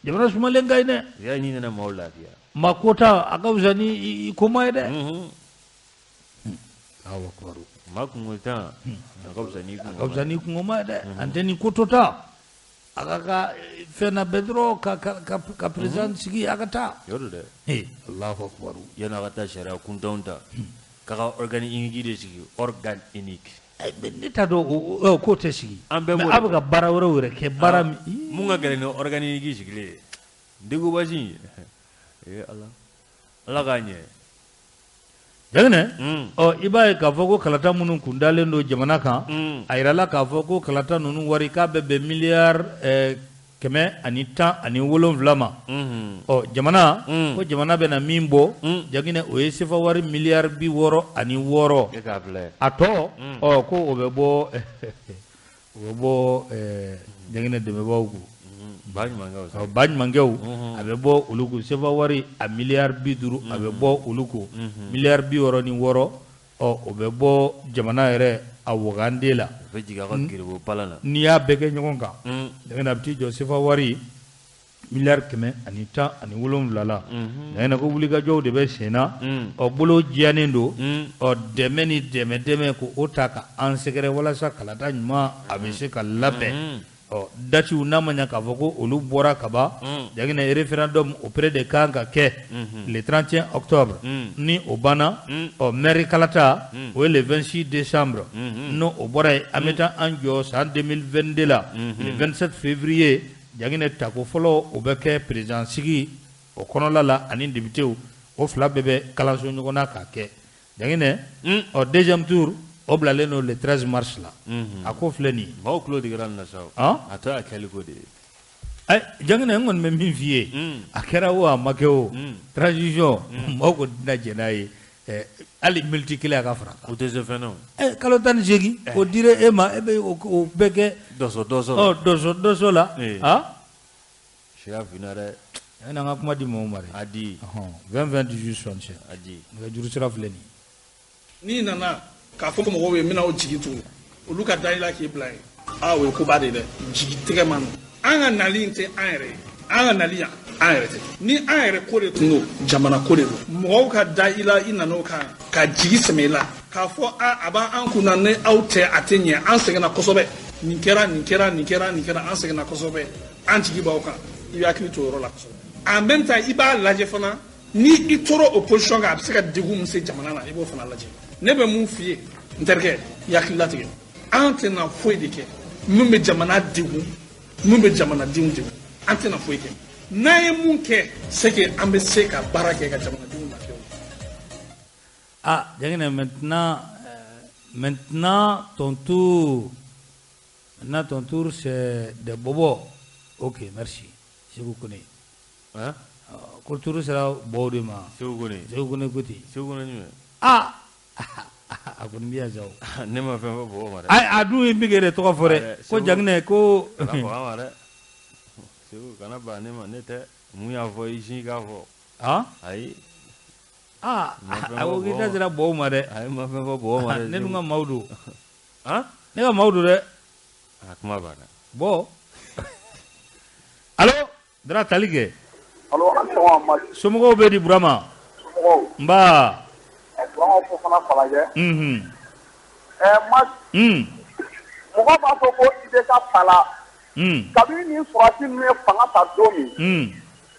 jamana sumalen ka ɲi dɛ i y'a ɲini maaw lafiya maa kota a ka fisa ni i koma ye dɛ awɔ kibaru maa kungotan a ka fisa ni kungoma ye dɛ an tɛ ni ko tota a ka fɛn na bɛɛ dɔrɔn ka président sigi a ka taa yɔrɔ dɛ Allahu akbar yan'a ka taa sariya kuntanw ta k'a ka organe unique de sigi organe unique ne t'a dɔn k'o tɛ sigi mais a bɛ ka baara wɛrɛw yɛrɛ kɛ baara min mun ka gɛlɛn ni organe unique sigilen ye découpage ala k'a ɲɛ jangene iba e ka fɔ ko kalata minnu kun dalen do jamana kan a yirala k'a fɔ ko kalata ninnu wari k'a bɛ bɛn miliyari 117 ma jamana ko jamana bɛna min bɔ jangene o ye sefa wari miliyari 66 a tɔ ko o bɛ bɔ jangene dɛmɛbaaw ko baɲumankɛw a bɛ bɔ olu ko sefa wari a miliyari 50 a bɛ bɔ olu ko miliyari 66 o bɛ bɔ jamana yɛrɛ a wagande la n'i y'a bɛɛ kɛ ɲɔgɔn kan jangene a bɛ t'i jɔ sefa wari miliyari 117 la jangene ko wulikajɔw de bɛ sen na bolo diyanen do dɛmɛ ni dɛmɛ ko o ta ka an sɛgɛrɛ walasa kalata ɲuman a bɛ se ka labɛn datiw n'a ma ɲɛ k'a fɔ ko olu bɔra ka ban jangene référendum auprès de kan ka kɛ le 31 octobre ni o banna maire kalata o ye le 26 décembre no o bɔra ye an bɛ taa an jɔ san 2022 la le 27 février jangene tako fɔlɔ o bɛ kɛ président sigi o kɔnɔla la ani députéw o fila bɛɛ bɛ kalanso ɲɔgɔn na k'a kɛ jangene deuxième tour o bilalen no le 13 mars la a ko filɛ nin ye maaw tulo digara nin na sa a tɔ y'a kɛli ko de ye jangene n kɔni bɛ min f'i ye a kɛra o a ma kɛ o transition maaw ko tɛna jɛn n'a ye hali miniti kelen a ka fara kan o tɛ se fɛn na kalo 18 o dira e ma e bɛ o bɛɛ kɛ dɔsɔ la siya finna dɛ an ka kuma di mɔgɔw ma dɛ a di 20-28 sɔnni a di nɛgɛjuru sira filɛ nin n'i nana k'a fɔ mɔgɔw ye n bɛna o jigi tugu olu ka da i la k'i bila yen o ye koba de dɛ jigi tɛgɛ man nɔ an ka nali in tɛ an yɛrɛ ye an ka nali yan an yɛrɛ tɛ ni an yɛrɛ ko de tun do jamana ko de do mɔgɔw ka da i la i nan'o kan ka jigi sɛmɛ i la k'a fɔ a b'an kun na ni aw tɛ a tɛ ɲɛ an sɛgɛnna kosɛbɛ nin kɛra an sɛgɛnna kosɛbɛ an jigi b'aw kan i bɛ hakili to o yɔrɔ la kosɛbɛ en même temps i b'a lajɛ fana ni i tora o position kan a bɛ se ka degun min se jamana na i b'o fana lajɛ ne bɛ mun f'i ye n terikɛ i hakili latigɛ an tɛna foyi de kɛ min bɛ jamana degun min bɛ jamanadenw degun an tɛna foyi kɛ n'an ye mun kɛ c'est que an bɛ se ka baara kɛ ka jamanadenw lafiya jangene maintenant ton tour c'est de Bobo. Ok, merci. Segu Kone. Ko tour sera Bobo de ma. Segu Kone kuti. A ko mbiya jaw. Ne ma fɛn fɔ Bobo ma dɛ. A dun ye bigere tɔgɔ fɔ dɛ. Ko jangene ko Segu kana ba ne ma ne tɛ mun y'a fɔ i si k'a fɔ. Ayi. A ko k'i da sera Bobo ma dɛ. Ayi ma fɛn fɔ Bobo ma dɛ. Ne dun ka maaw do. Ne ka maaw do dɛ. Kuma banna. Bon. Allo Dara tali kɛ. Allo somɔgɔw bɛ di Burama. Nba. Burama fo fana falajɛ. Mas. Mɔgɔ b'a fɔ ko i bɛ ka fala. Kabini ni surasi ninnu ye fanga ta don min.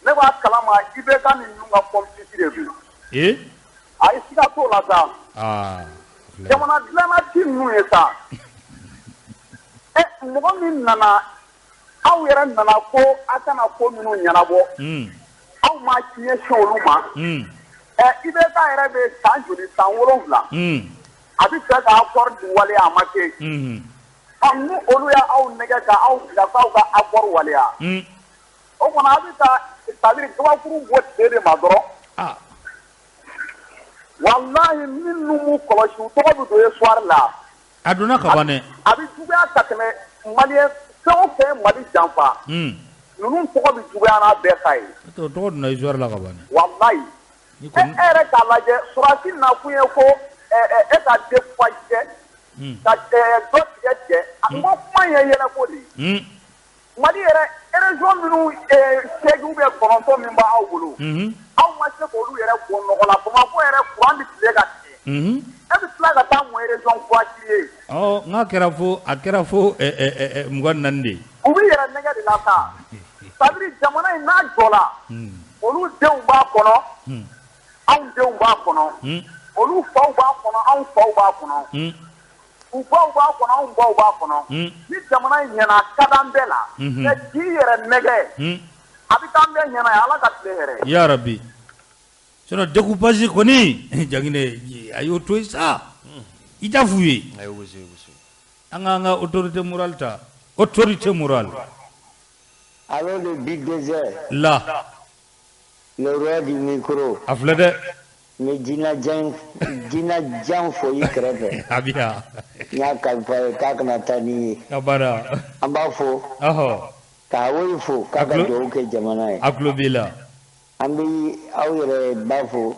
Ne b'a kalama i bɛ ka nin ninnu ka politique de don. A ye siga t'o la sa. Jamana dilanna ti ninnu ye sa. Mɔgɔ min nana aw yɛrɛ nana ko a kana ko minnu ɲɛnabɔ aw ma ɲɛsin olu ma i bɛ ka yɛrɛ bɛ san joli san 7 a bɛ fɛ ka accord di waleya a ma kɛ ni olu y'aw nɛgɛ ka aw bila k'aw ka accord waleya o kɔnɔ a bɛ taa c'est-à-dire kabakuru bɔ tile de ma dɔrɔn walahi minnu m'u kɔlɔsi u tɔgɔ bɛ don histoire la. A donna ka ban dɛ. A bɛ juguya ka tɛmɛ maliyɛn fɛn o fɛn Mali janfa. Ninnu tɔgɔ bɛ juguya n'a bɛɛ ka ye. Tɔgɔ donna histoire la ka ban dɛ. Walayi. E yɛrɛ k'a lajɛ surasi nakun ye ko e ka découpage kɛ ka dɔ tigɛ cɛ a ma kuma ye yɛlɛko de ye. Mali yɛrɛ région minnu 8 ou bien 9 min b'aw bolo. Aw ma se k'olu yɛrɛ bɔ nɔgɔ la Bamakɔ yɛrɛ courant bɛ tile ka tigɛ. E bɛ tila ka taa mun région voici ye. N'a kɛra fo 24 de. U bɛ yɛrɛ nɛgɛ de la sa. C'est-à-dire jamana in n'a jɔla olu denw b'a kɔnɔ anw denw b'a kɔnɔ olu faw b'a kɔnɔ anw faw b'a kɔnɔ u baw b'a kɔnɔ anw baw b'a kɔnɔ ni jamana in ɲɛna a ka d'an bɛɛ la mais k'i yɛrɛ nɛgɛ a bɛ k'an bɛɛ ɲɛna ye Ala ka tile hɛrɛ. Ya Rabbi. sinon découpage koni jangine ayo to ça ita fuye ay wusi anga autorité morale ta autorité morale alors le big désert là le roi du micro aflade mais dina jang fo yikrebe abia nya ka kana tani abara amba fo aho ka wo fo ka ka do ke jamana e aklobila ambi awre bafo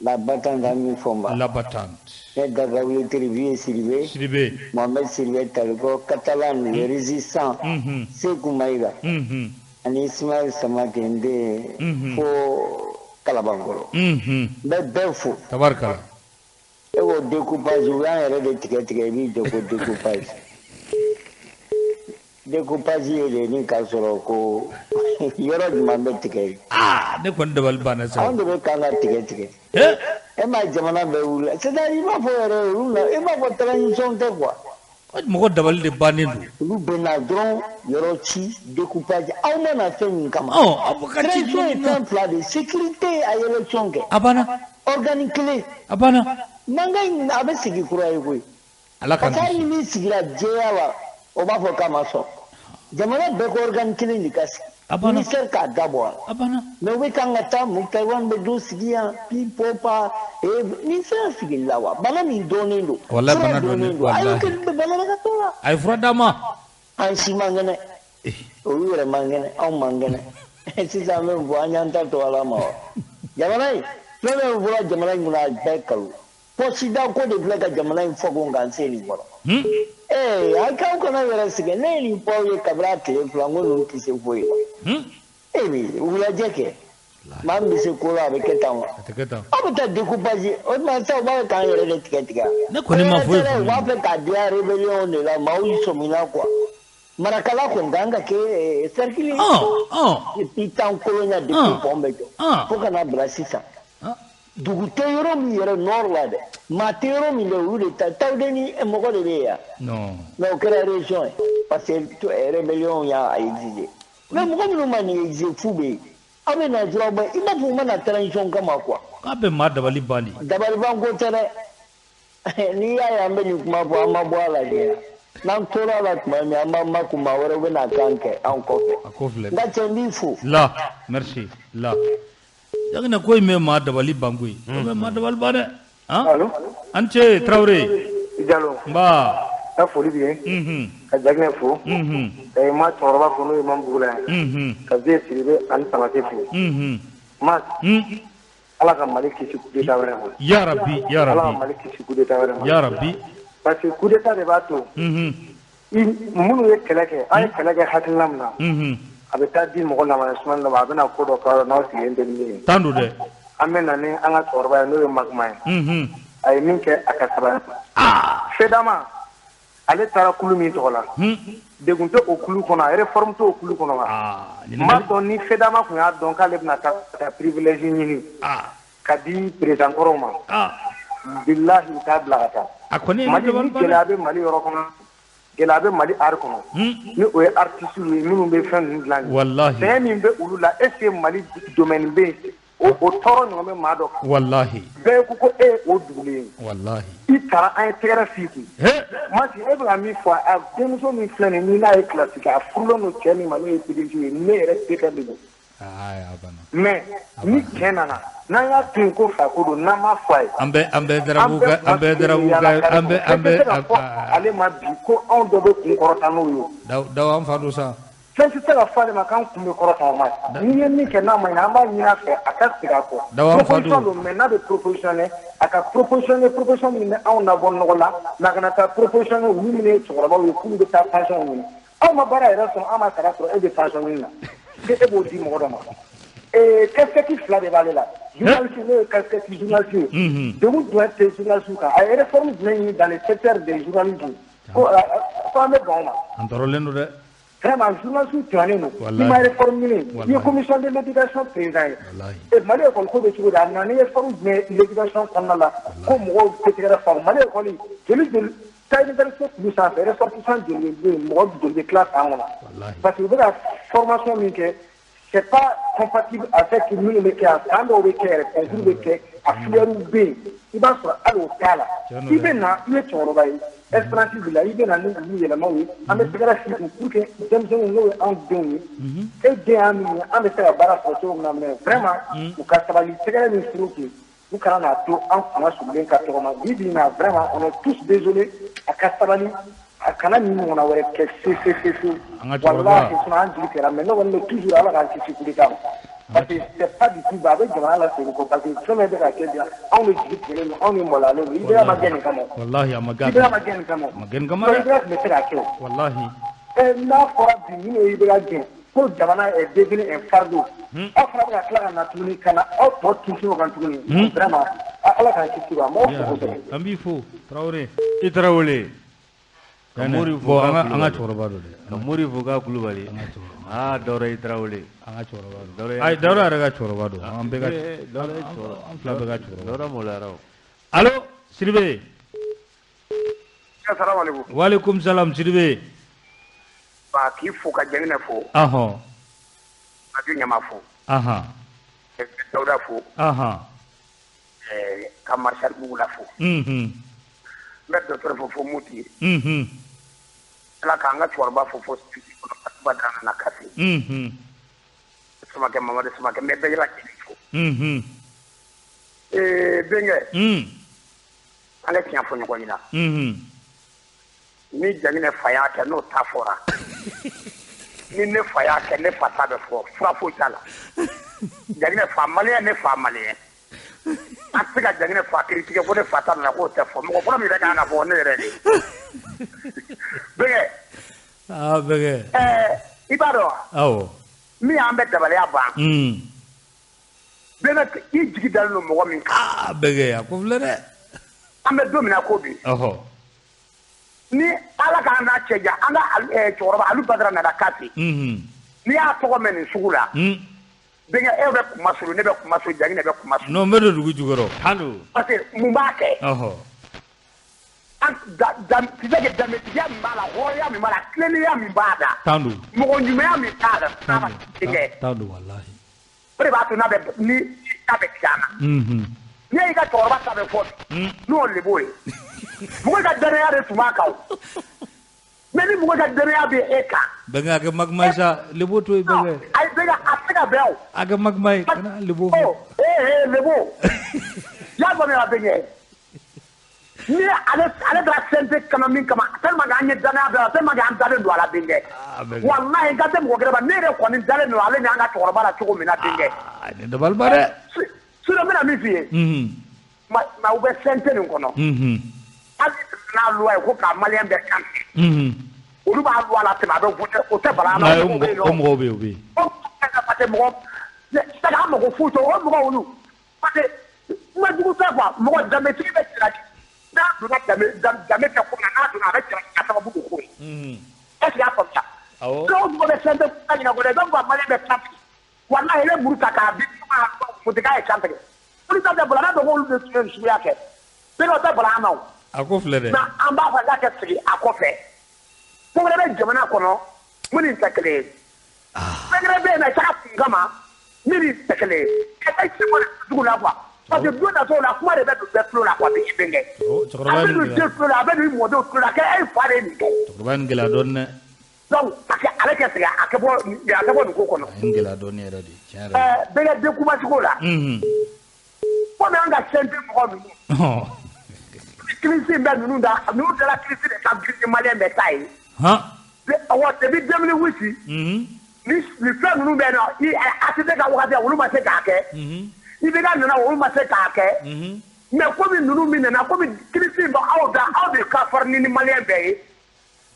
la batanga mi fomba la batante et daga wili trivier siribe Mohamed Siribe Talgo catalan le résistant Sekou Maïga ani Ismaël Samakende fo Kalabangolo be fo tabarkala e wo découpage ya yɛrɛ de tigɛ bi de ko découpage ye ni ka sɔrɔ ko yɔrɔ jumɛn bɛ tigɛ ne kɔni dabali banna sa anw de bɛ kan ka tigɛ e ma jamana bɛɛ wuli c'est-à-dire i b'a fɔ yɛrɛ olu la i b'a fɔ transition tɛ quoi mɔgɔ dabali de bannen don olu bɛ na dɔrɔn yɔrɔ ci découpage aw mana fɛn min kama transition ye fɛn fila de sécurité a élection kɛ a banna organique kelen a banna mankan a bɛ sigi kura ye koyi ala kan parce que hali ni sigira jɛya la o b'a fɔ k'a ma sɔn jamana bɛɛ ko organique kelen de ka sigi ministère k'a dabɔ a la mais u bɛ kan ka taa Mukutari bɛ don sigi yan pipopa ni fɛn sigili la wa bana min dɔnnen don wallahi bana dɔnnen don a y'o kɛ banabagatɔ la a ye fura d'a ma an si man kɛnɛ olu yɛrɛ man kɛnɛ anw man kɛnɛ sisan an bɛ fɔ an y'an ta to ala ma wa jamana in fɛn fɛn fɔra jamana in kɔnɔ a bɛɛ kalo sida ko de filɛ ka jamana in fɔ ko nka se nin kɔrɔ a k'aw kana yɛrɛ sɛgɛn ne ye nin fɔ ye kabini a tile fila n ko ninnu tɛ se foyi la wulajɛ kɛ maa min bɛ se ko la a bɛ kɛ tan wa aw bɛ taa découpage o tuma sisan u b'a fɛ k'an yɛrɛ de tigɛ ne kɔni ma foyi faamu u b'a fɛ k'a diya rébellion de la maaw yi sɔmina quoi marakala kɔni kan ka kɛ cercle i tan kolonya depuis pɔn bɛ jɔ fo ka na bila sisan dugu tɛ yɔrɔ min yɛrɛ nord la dɛ maa tɛ yɔrɔ min dɛ olu de ta Tawde ni mɔgɔ de bɛ yan mais o kɛra région ye parce que rébellion y'a exigé mais mɔgɔ minnu ma nin exigé fu bɛ yen aw bɛ na dɔrɔn bɛ i b'a fɔ u ma na transition kama quoi k'a bɛ maa dabali bali dabaliban ko tɛ dɛ n'i y'a ye an bɛ nin kuma fɔ an ma bɔ a la de n'an tora a la tuma min an b'an makun maa wɛrɛw bɛ na kan kɛ anw kɔfɛ n ka cɛ n b'i fo la merci la jagina ko in bɛ maa dabali ban koyi o bɛ maa dabali ban dɛ an ce Tarawele Jalo nba ka foli b'i ye ka Jaginɛ fo ka Ima cɛkɔrɔba fo n'o ye Imam Bugula ye ka Vieux Sidibe ani Samake fo Mas Ala ka Mali kisi coup d'état wɛrɛ ma ya Rabbi Ala ka Mali kisi coup d'état wɛrɛ ma ya Rabbi parce que coup d'état de b'a to minnu ye kɛlɛ kɛ an ye kɛlɛ kɛ hakilina min na a bɛ taa di mɔgɔ lamayasumani dɔ ma a bɛna ko dɔ k'a la n'aw sigilen tɛ ni min ye tan don dɛ an bɛ na ni an ka cɛkɔrɔba ye n'o ye Makuma ye a ye min kɛ a ka sabali FEDAMA ale taara kulu min tɔgɔ la degun tɛ o kulu kɔnɔ a réforme tɛ o kulu kɔnɔ wa n b'a dɔn ni FEDAMA tun y'a dɔn k'ale bɛna taa privilège ɲini ka di président kɔrɔw ma bilahi u t'a bila ka taa Mali ni gɛlɛya bɛ Mali yɔrɔ kɔnɔ gɛlɛya bɛ Mali art kɔnɔ ni o ye artiste ye minnu bɛ fɛn ninnu dilan sɛgɛn min bɛ olu la est ce que Mali domaine bɛ yen o tɔɔrɔ ɲɔgɔn bɛ maa dɔ kan wallahi bɛɛ ko ko e ye o dugulen ye wallahi i taara an ye tɛgɛrɛ f'i kun Mati e bɛ ka min fɔ a denmuso min filɛ nin ye ni n'a ye kilasi kɛ a furulen don cɛ min ma n'o ye PDG ye ne yɛrɛ tɛgɛ de don mais ni cɛ nana n'an y'a to yen ko fa ko don n'an m'a fɔ a ye an bɛ darabu kɛ an bɛ ale ma bi ko anw dɔ bɛ kun kɔrɔta n'o ye daw an fa don sa fɛn tɛ se ka fɔ ale ma k'an kun bɛ kɔrɔta o ma n'i ye min kɛ n'a ma ɲɛ an b'a ɲini a fɛ a ka segin a kɔ proposition don mais n'a bɛ propositionner a ka proposition min bɛ anw labɔ nɔgɔ la n'a kana taa propositionner olu minnu ye cɛkɔrɔbaw ye k'olu bɛ taa pension ɲini aw ma baara yɛrɛ sɔrɔ an ma sara sɔrɔ e bɛ pension ɲini na e b'o di mɔgɔ dɔ ma casquette fila de b'ale la journaliste ne ye casquette journaliste ye degun jumɛn tɛ journaliste kan a ye réforme jumɛn ɲini dans le secteur des journalistes ko an bɛ ban o ma an tɔɔrɔlen don dɛ vraiment journaliste tɛmɛnen don n'i ma réforme ɲini i ye commission de l'éducation président ye Mali école ko bɛ cogo di a nana ni réforme jumɛn l'éducation kɔnɔna la ko mɔgɔw tɛ tɛgɛrɛ faamu Mali école joli taa université kulu sanfɛ ressortissant joli bɛ yen mɔgɔ joli bɛ tila san kɔnɔ parce que u bɛ ka formation min kɛ c'est pas compatible avec nous le cas quand on veut faire concours de que à fleur ou bien il va sur allo kala il est na il est sur bail espérance de la il est na nous le maui on me faire si pour que dem nous en donner et bien on me faire bara photo na vraiment au casabali c'est que les instructions nous quand on a tout en a sur les 80 bibina vraiment on est tous désolés à casabali akana ni mo na wore ke se wallahi subhanahu wa ta'ala mais non on est toujours à la sécurité parce que c'est pas du tout babe jama la c'est ko parce que sommet de la kenya on le dit que on est molalo il est à magane kamo wallahi amagan il est à magane kamo magan kamo wallahi na fora di ni il est bien pour jamana est devenu un fardeau afra la clara na tuni kana au pour toujours quand tuni vraiment ala ka sécurité mo ko ambi fo traoré Traoré Amuri fo anga choroba do de Amuri fo ka kulubali Daura Traoré anga choroba do ay Daura raga choroba do ambe ga Daura fla be ga choroba Daura molarao allo Sidibé assalamu alaikum wa alaikum salam Sidibé ba ki fo ka jengna fo aha adu nyama fo aha Daura fo aha ka marshal bugula fo mais docteur fo muti la ka nga chorba fo ko badana na kafi sama ke mama de sama ke me be la ki fo bengue ala tian fo nyoko ina ni jangine faya ke no ta fora ni ne faya ke ne fata be fo fra fo tala jangine fa malien ne fa malien Afrika jangine fa critique ko ne fata na ko te fo mo ko mi be kana fo ne re ni bengue bengue ibaro awo mi ambe dabale aba bengue I jigi dal no mo min ka bengue ya ko vle de ambe domina ko bi ni ala ka na cheja anga choroba alu badra na dakati ni a to men sugula benga ebe kumasulu nebe kumasulu jangi nebe kumasulu no medo dugu jugoro hanu parce mumbake an dam tizage dam tiya mbala hoya mi mala kleni ya mi bada tandu mo nyume ya mi tada sama tige tandu wallahi pre ba to na be ni tabe kana ni ga choroba tabe fo no le boy mo ga dare ya de tumaka meni mo ga dare ya be eka benga ga magmay sa lebo to benga ay benga afrika beo aga magmay kana lebo lebo ya ba me benga ni ale da sente kana min kama tellement ga anye dana ba tellement ga andale do ala benga wallahi ga te mo greba ne re ko ni dale no ale ni anga to bala to mina benga ni do bal bare sura mina mi fie ma ube sente ni kono ali na loi ko ka malien be kan olu ba loi la te ba do o te bala na o mo be obi o ka pate mo ta ga mo ko futo o mo olu pate ma du ta ba mo dame ti be tira da do na dame ka ko na do na be tira ka ta bu ko est ya ko ta o mo be sente ka ni ko de do ba malien be kan wallahi le muru ta ka bi ma mo de ka e kan te olu ta bala na do ko olu de su ya ke pero ta bala na akofle de na amba fa da ke sigi akofe ko be jamana kono muni takele megre be na ta ngama mini takele e ta ci mo du la kwa parce que do na to la kuma de be do la kwa be benge chokroban be do la be ni mo do la ke ay fare ni chokroban gela don ne donc parce que avec sigi akebo ko kono ngela don ne radi tiara be ga de kuma ci ko la ko me anga sente mo ko crise mbe nunu da nunu de la crise de ka crise malien be tai wa te bi 2008 ni fe nunu be no I atite ka wakati wulu ma se ka ke I be ga nana wulu ma se ka ke me ko mi nunu mi na ko mi crise ba aw de ka farni ni malien be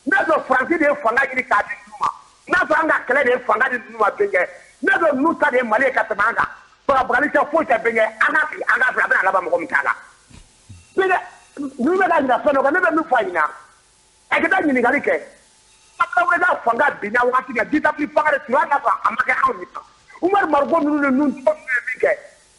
na do France de fanga ni ka di numa na so anga kele de fanga di numa benge na do nu ta de malien ka tabanga ba ba ni ta fo ta benge anga bra ba na ba mo ko mi kaga benge nous me gagne fait no ne me faina e ke tani ngali ke papa we da fanga bina wakati ga dita pri pagare tiwana ba amaka awu ni umar margo nunu nun to me ke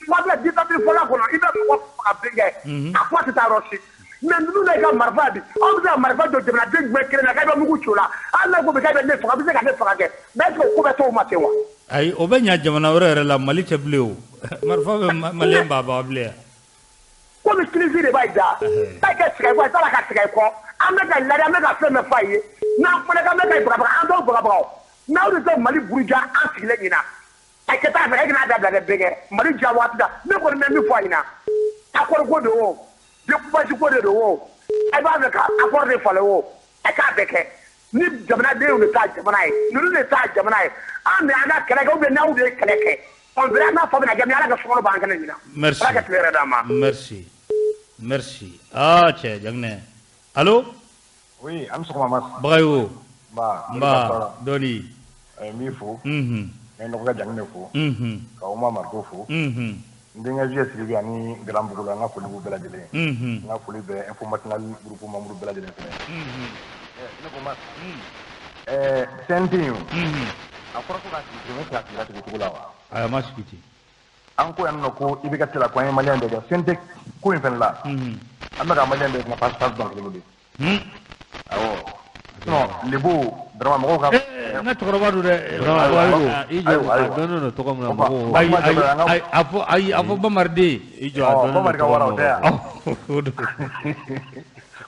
wa da dita pri fola kono ibe ko ka benge akwa ta roshi me nunu le ga marfa bi o da marfa do de na de gbe kire na ka ba mugu chula ala go be ka be ne fanga bi se ka ne fanga ke be ko be to ma te wa Ayi o bɛ ɲa jamana wɛrɛ yɛrɛ la Mali tɛ bilen o marifa bɛ maliyɛn b'a bilen komi kilisi de b'a ja taa kɛ sɛgɛn kɔ taa ka sɛgɛn kɔ an bɛ ka ladi an bɛ ka fɛn bɛɛ f'a ye n'an fɔra k'an bɛ ka bagabaga an t'o bagabaga n'aw de tɛ Mali buruja an sigilen ɲina a kɛ taa fɛ e kana dabila dɛ bɛɛ kɛ Mali ja waati la ne kɔni bɛ min fɔ a ɲɛna accord ko de o découpage ko de don o e b'a fɛ ka accord de falen o e k'a bɛɛ kɛ ni jamanadenw de taa jamana ye ninnu de taa jamana ye an de an ka kɛlɛ kɛ ou bien n'aw de ye kɛlɛ kɛ on verra n'a fɔ bɛna kɛ mais Ala ka sokɔnɔ b'an kɛnɛ ɲina merci Ala ka tile yɛrɛ d'an ma merci cɛ Jaginɛ allo oui an sɔgɔma Mas Bagayogo nba dɔɔni min fo n nɔgɔ ka Jaginɛ fo ka Oma Mariko fo n denkɛ Vieux Siribe ani Garan Bugula an ka foli b'u bɛɛ lajɛlen n ka foli bɛ Info Matinal groupe membre bɛɛ lajɛlen fɛnɛ ne ko Mas CNT a fɔra ko ka sigi ne tɛ a sigira sigi cogo la wa a ma sigi ten an ko yan nɔ ko i bɛ ka tila ko an ye maliyɛn bɛɛ kɛ CNT ko in fɛnɛ la an bɛ ka maliyɛn bɛɛ fana passe dɔn kelen de awɔ sinon Lebo vraiment mɔgɔw ka ne cɛkɔrɔba don dɛ i jɔ a dɔnnen don tɔgɔ min na mɔgɔw ayi a fɔ Bamarden i jɔ a dɔnnen don Bamari ka wara o tɛ yan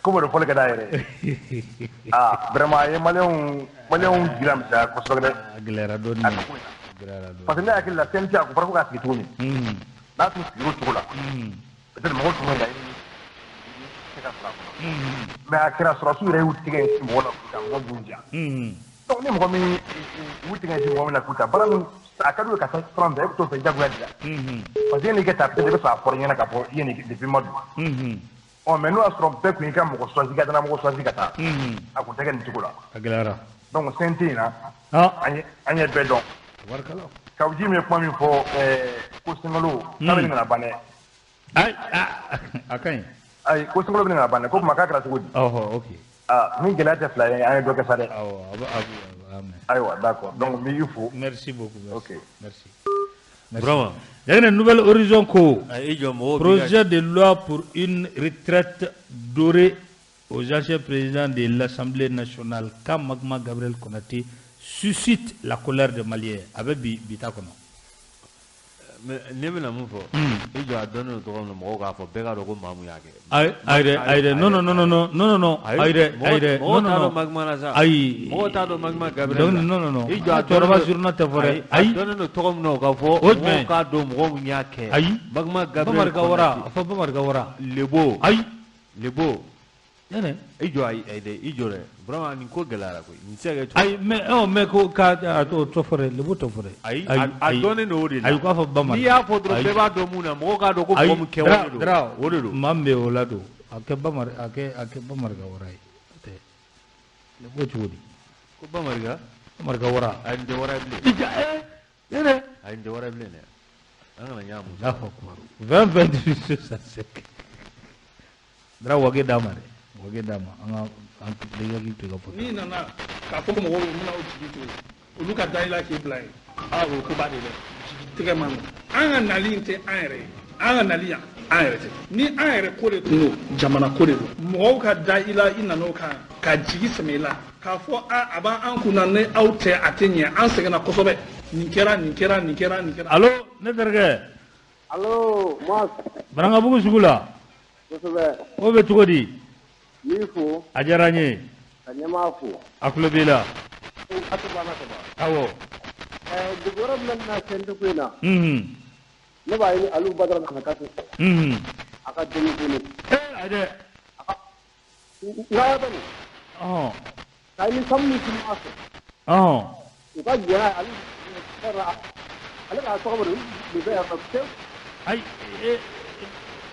comme de fɔli ka d'a yɛrɛ vraiment a ye maliyɛnw jira misɛnya kosɛbɛ dɛ a gɛlɛyara dɔɔni parce que ne hakili la CNT a ko fɔra ko k'a sigi cogo min n'a tun sigir'o cogo la peut-être mɔgɔw tun bɛ ka se ka sɔrɔ a kɔnɔ mais a kɛra sɔrɔsiw yɛrɛ y'u tigɛ in si mɔgɔ la k'u ta mɔgɔ b'u ja donc ni mɔgɔ min y'u tigɛ in si mɔgɔ min na k'u ta baara min a ka d'u ye ka taa sira min fɛ e bɛ t'o fɛ jagoya de la parce que yanni i ka taa peut-être i bɛ sɔrɔ a fɔra i ɲɛna k'a fɔ i ye nin depuis ma don mais n'o y'a sɔrɔ bɛɛ tun y'i ka mɔgɔ choisi ka taa mɔgɔ choisi ka taa a kun tɛ kɛ nin cogo la a gɛlɛyara donc CNT in na an ye bɛɛ dɔn Kaw Jim ye kuma min fɔ ko Sengalo k'a bɛ nana ban dɛ a ka ɲi ayi ko Sengalo bɛ nana ban dɛ ko kuma k'a kɛra cogo di ok min gɛlɛya tɛ fila ye an ye dɔ kɛ sa dɛ ayiwa d'accord donc n b'i fo merci beaucoup ok merci vraiment Jaginɛ Nouvel Horizon ko projet de loi pour une retraite dorée aux anciens présidents de l'Assemblée nationale ka Magma Gabriel Konate suscite la colère des Maliens a bɛ bi ta kɔnɔ mais ne bɛna mun fɔ i jɔ a dɔnnen don tɔgɔ min na mɔgɔw k'a fɔ bɛɛ k'a dɔn ko Mamu y'a kɛ ayi dɛ non ayi dɛ mɔgɔw t'a dɔn Magma la sa ayi mɔgɔw t'a dɔn Magma Gabriel la non i jɔ a cɛkɔrɔba suruna tɛ fɔ dɛ ayi a dɔnnen don tɔgɔ min na o ka fɔ mɔgɔw k'a dɔn mɔgɔ min y'a kɛ ayi Magma Gabriel Bamari ka wara a fɔ Bamari ka wara Lebo ayi Lebo i jɔ ayi dɛ i jɔ dɛ vraiment nin ko gɛlɛyara koyi nin tɛ se ka kɛ ayi mais ko k'a to fɔ dɛ Lebo tɛ fɔ dɛ ayi a dɔnnen don o de la ayi k'a fɔ Bamari n'i y'a fɔ dɔrɔn bɛɛ b'a dɔn mun na mɔgɔw k'a dɔn ko mɔgɔ min kɛ o de don maa min bɛ o la don a kɛ Bamari ka wara ye tɛ Lebo cogo di ko Bamari ka wara ayi nin tɛ wara ye bilen ayi nin tɛ wara ye bilen dɛ an kana ɲaamu n'a fɔ kuma 20 Dara wage d'a ma dɛ wage d'a ma an ka to ka fɔ n'i nana k'a fɔ mɔgɔw ye minnu jigi to olu ka da i la k'i bila yen o ko ba de dɛ jigi tigɛ man nɔgɔn an ka nali in tɛ an yɛrɛ ye an ka nali yan an yɛrɛ tɛ ni an yɛrɛ ko de tun don jamana ko de don mɔgɔw ka da i la i nan'o kan ka jigi sɛmɛ i la k'a fɔ a b'an kun na ni aw tɛ a tɛ ɲɛ an sɛgɛnna kosɛbɛ nin kɛra allo ne terikɛ allo Mas Barangabugu sugu la kosɛbɛ o bɛ cogo di n'i fo a diyara n ye ka ɲɛmaa fo a tulo b'i la a to banna ka ban awɔ dugu wɛrɛ min na CNT ko in na ne b'a ɲini Aliyu Badara Namakasi a ka démissionner ayi dɛ nka y'a dɔn k'a ɲini Samu ni Sima fɛ u ka jɛn ale k'a tɔgɔ bɛ nin bɛɛ yan nɔ pewu ayi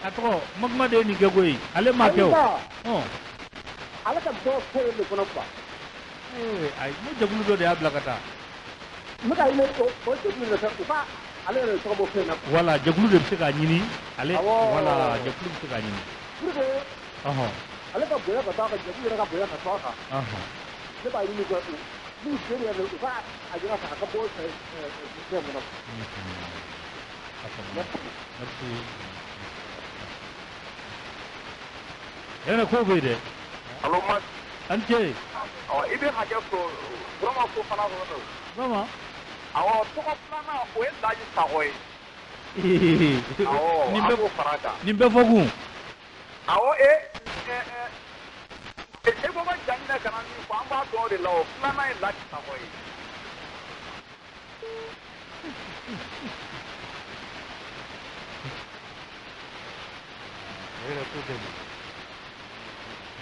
a tɔgɔ Magma de ye nin kɛ koyi ale ma kɛ o ale ka dɔ kɛ yen de kɔnɔ quoi ayi ne jɛkulu dɔ de y'a bila ka taa n bɛ ka ɲini o jɛkulu de fɛ u ka ale yɛrɛ tɔgɔ bɔ fɛn na wala jɛkulu de bɛ se k'a ɲini ale wala jɛkulu bɛ se k'a ɲini pour que ale ka bonya ka to a kan jɛkulu yɛrɛ ka bonya ka to a kan ne b'a ɲini ko n'u sen yɛrɛ u ka a jira ka bɔ fɛn kɔnɔ merci yana ko bai da allo Mas an ce i bɛ hakɛ fɔ vraiment ko fana kɔnɔ vraiment awɔ tɔgɔ filanan o ye Laji Sakɔ ye. Awɔ a b'o fara a kan. nin bɛɛ fɔ kun. awɔ e ko ko Janginɛ kana min fɔ an b'a dɔn o de la o filanan ye Laji Sakɔ ye.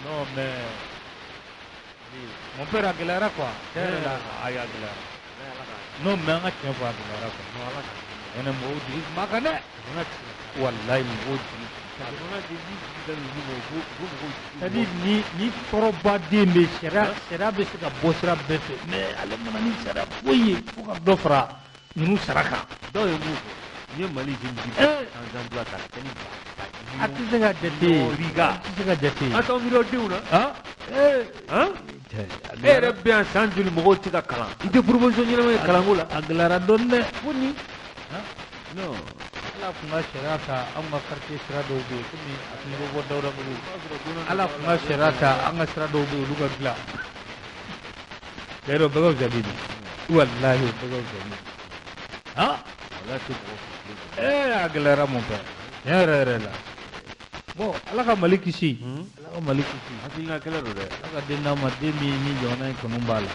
Non mais mon père a gɛlɛyara quoi. tiɲɛ la a y'a gɛlɛyara. non mais an ka tiɲɛ fɔ a gɛlɛyara quoi. ɛnɛ mɔgɔw jigi tun b'a kan dɛ. walayi mɔgɔw jigi. c'est-à-dire ni tɔɔrɔbaden bɛ sariya bɛ se ka bɔ sira bɛɛ fɛ mais ale mana ni sariya foyi ye fo ka dɔ fara ninnu sara kan. dɔw ye mun fɔ n ye Mali jeune exemple ta kɛ ni a tɛ se ka jate riga a tɛ se ka jate. a t'aw miiri o denw na. e yɛrɛ bɛ yan san joli mɔgɔw tɛ ka kalan i tɛ proposition ɲɛnama ye kalanko la. a gɛlɛyara dɔɔni dɛ. fo ni non ala tun ka sariya ta anw ka quartier sira dɔw bɛ yen komi a tun bɛ bɔ Dawudabugu ala tun ka sariya ta an ka sira dɔw bɛ yen olu ka dilan. yɛrɛ o bɛɛ ka fisa bi de walahi o bɛɛ ka fisa bi. a gɛlɛyara mon père tiɲɛ yɛrɛ yɛrɛ la. bon ala ka Mali kisi. ala ka Mali kisi. hakilina kɛlɛ don dɛ. ala ka den d'a ma den min ni jamana in kanu b'a la.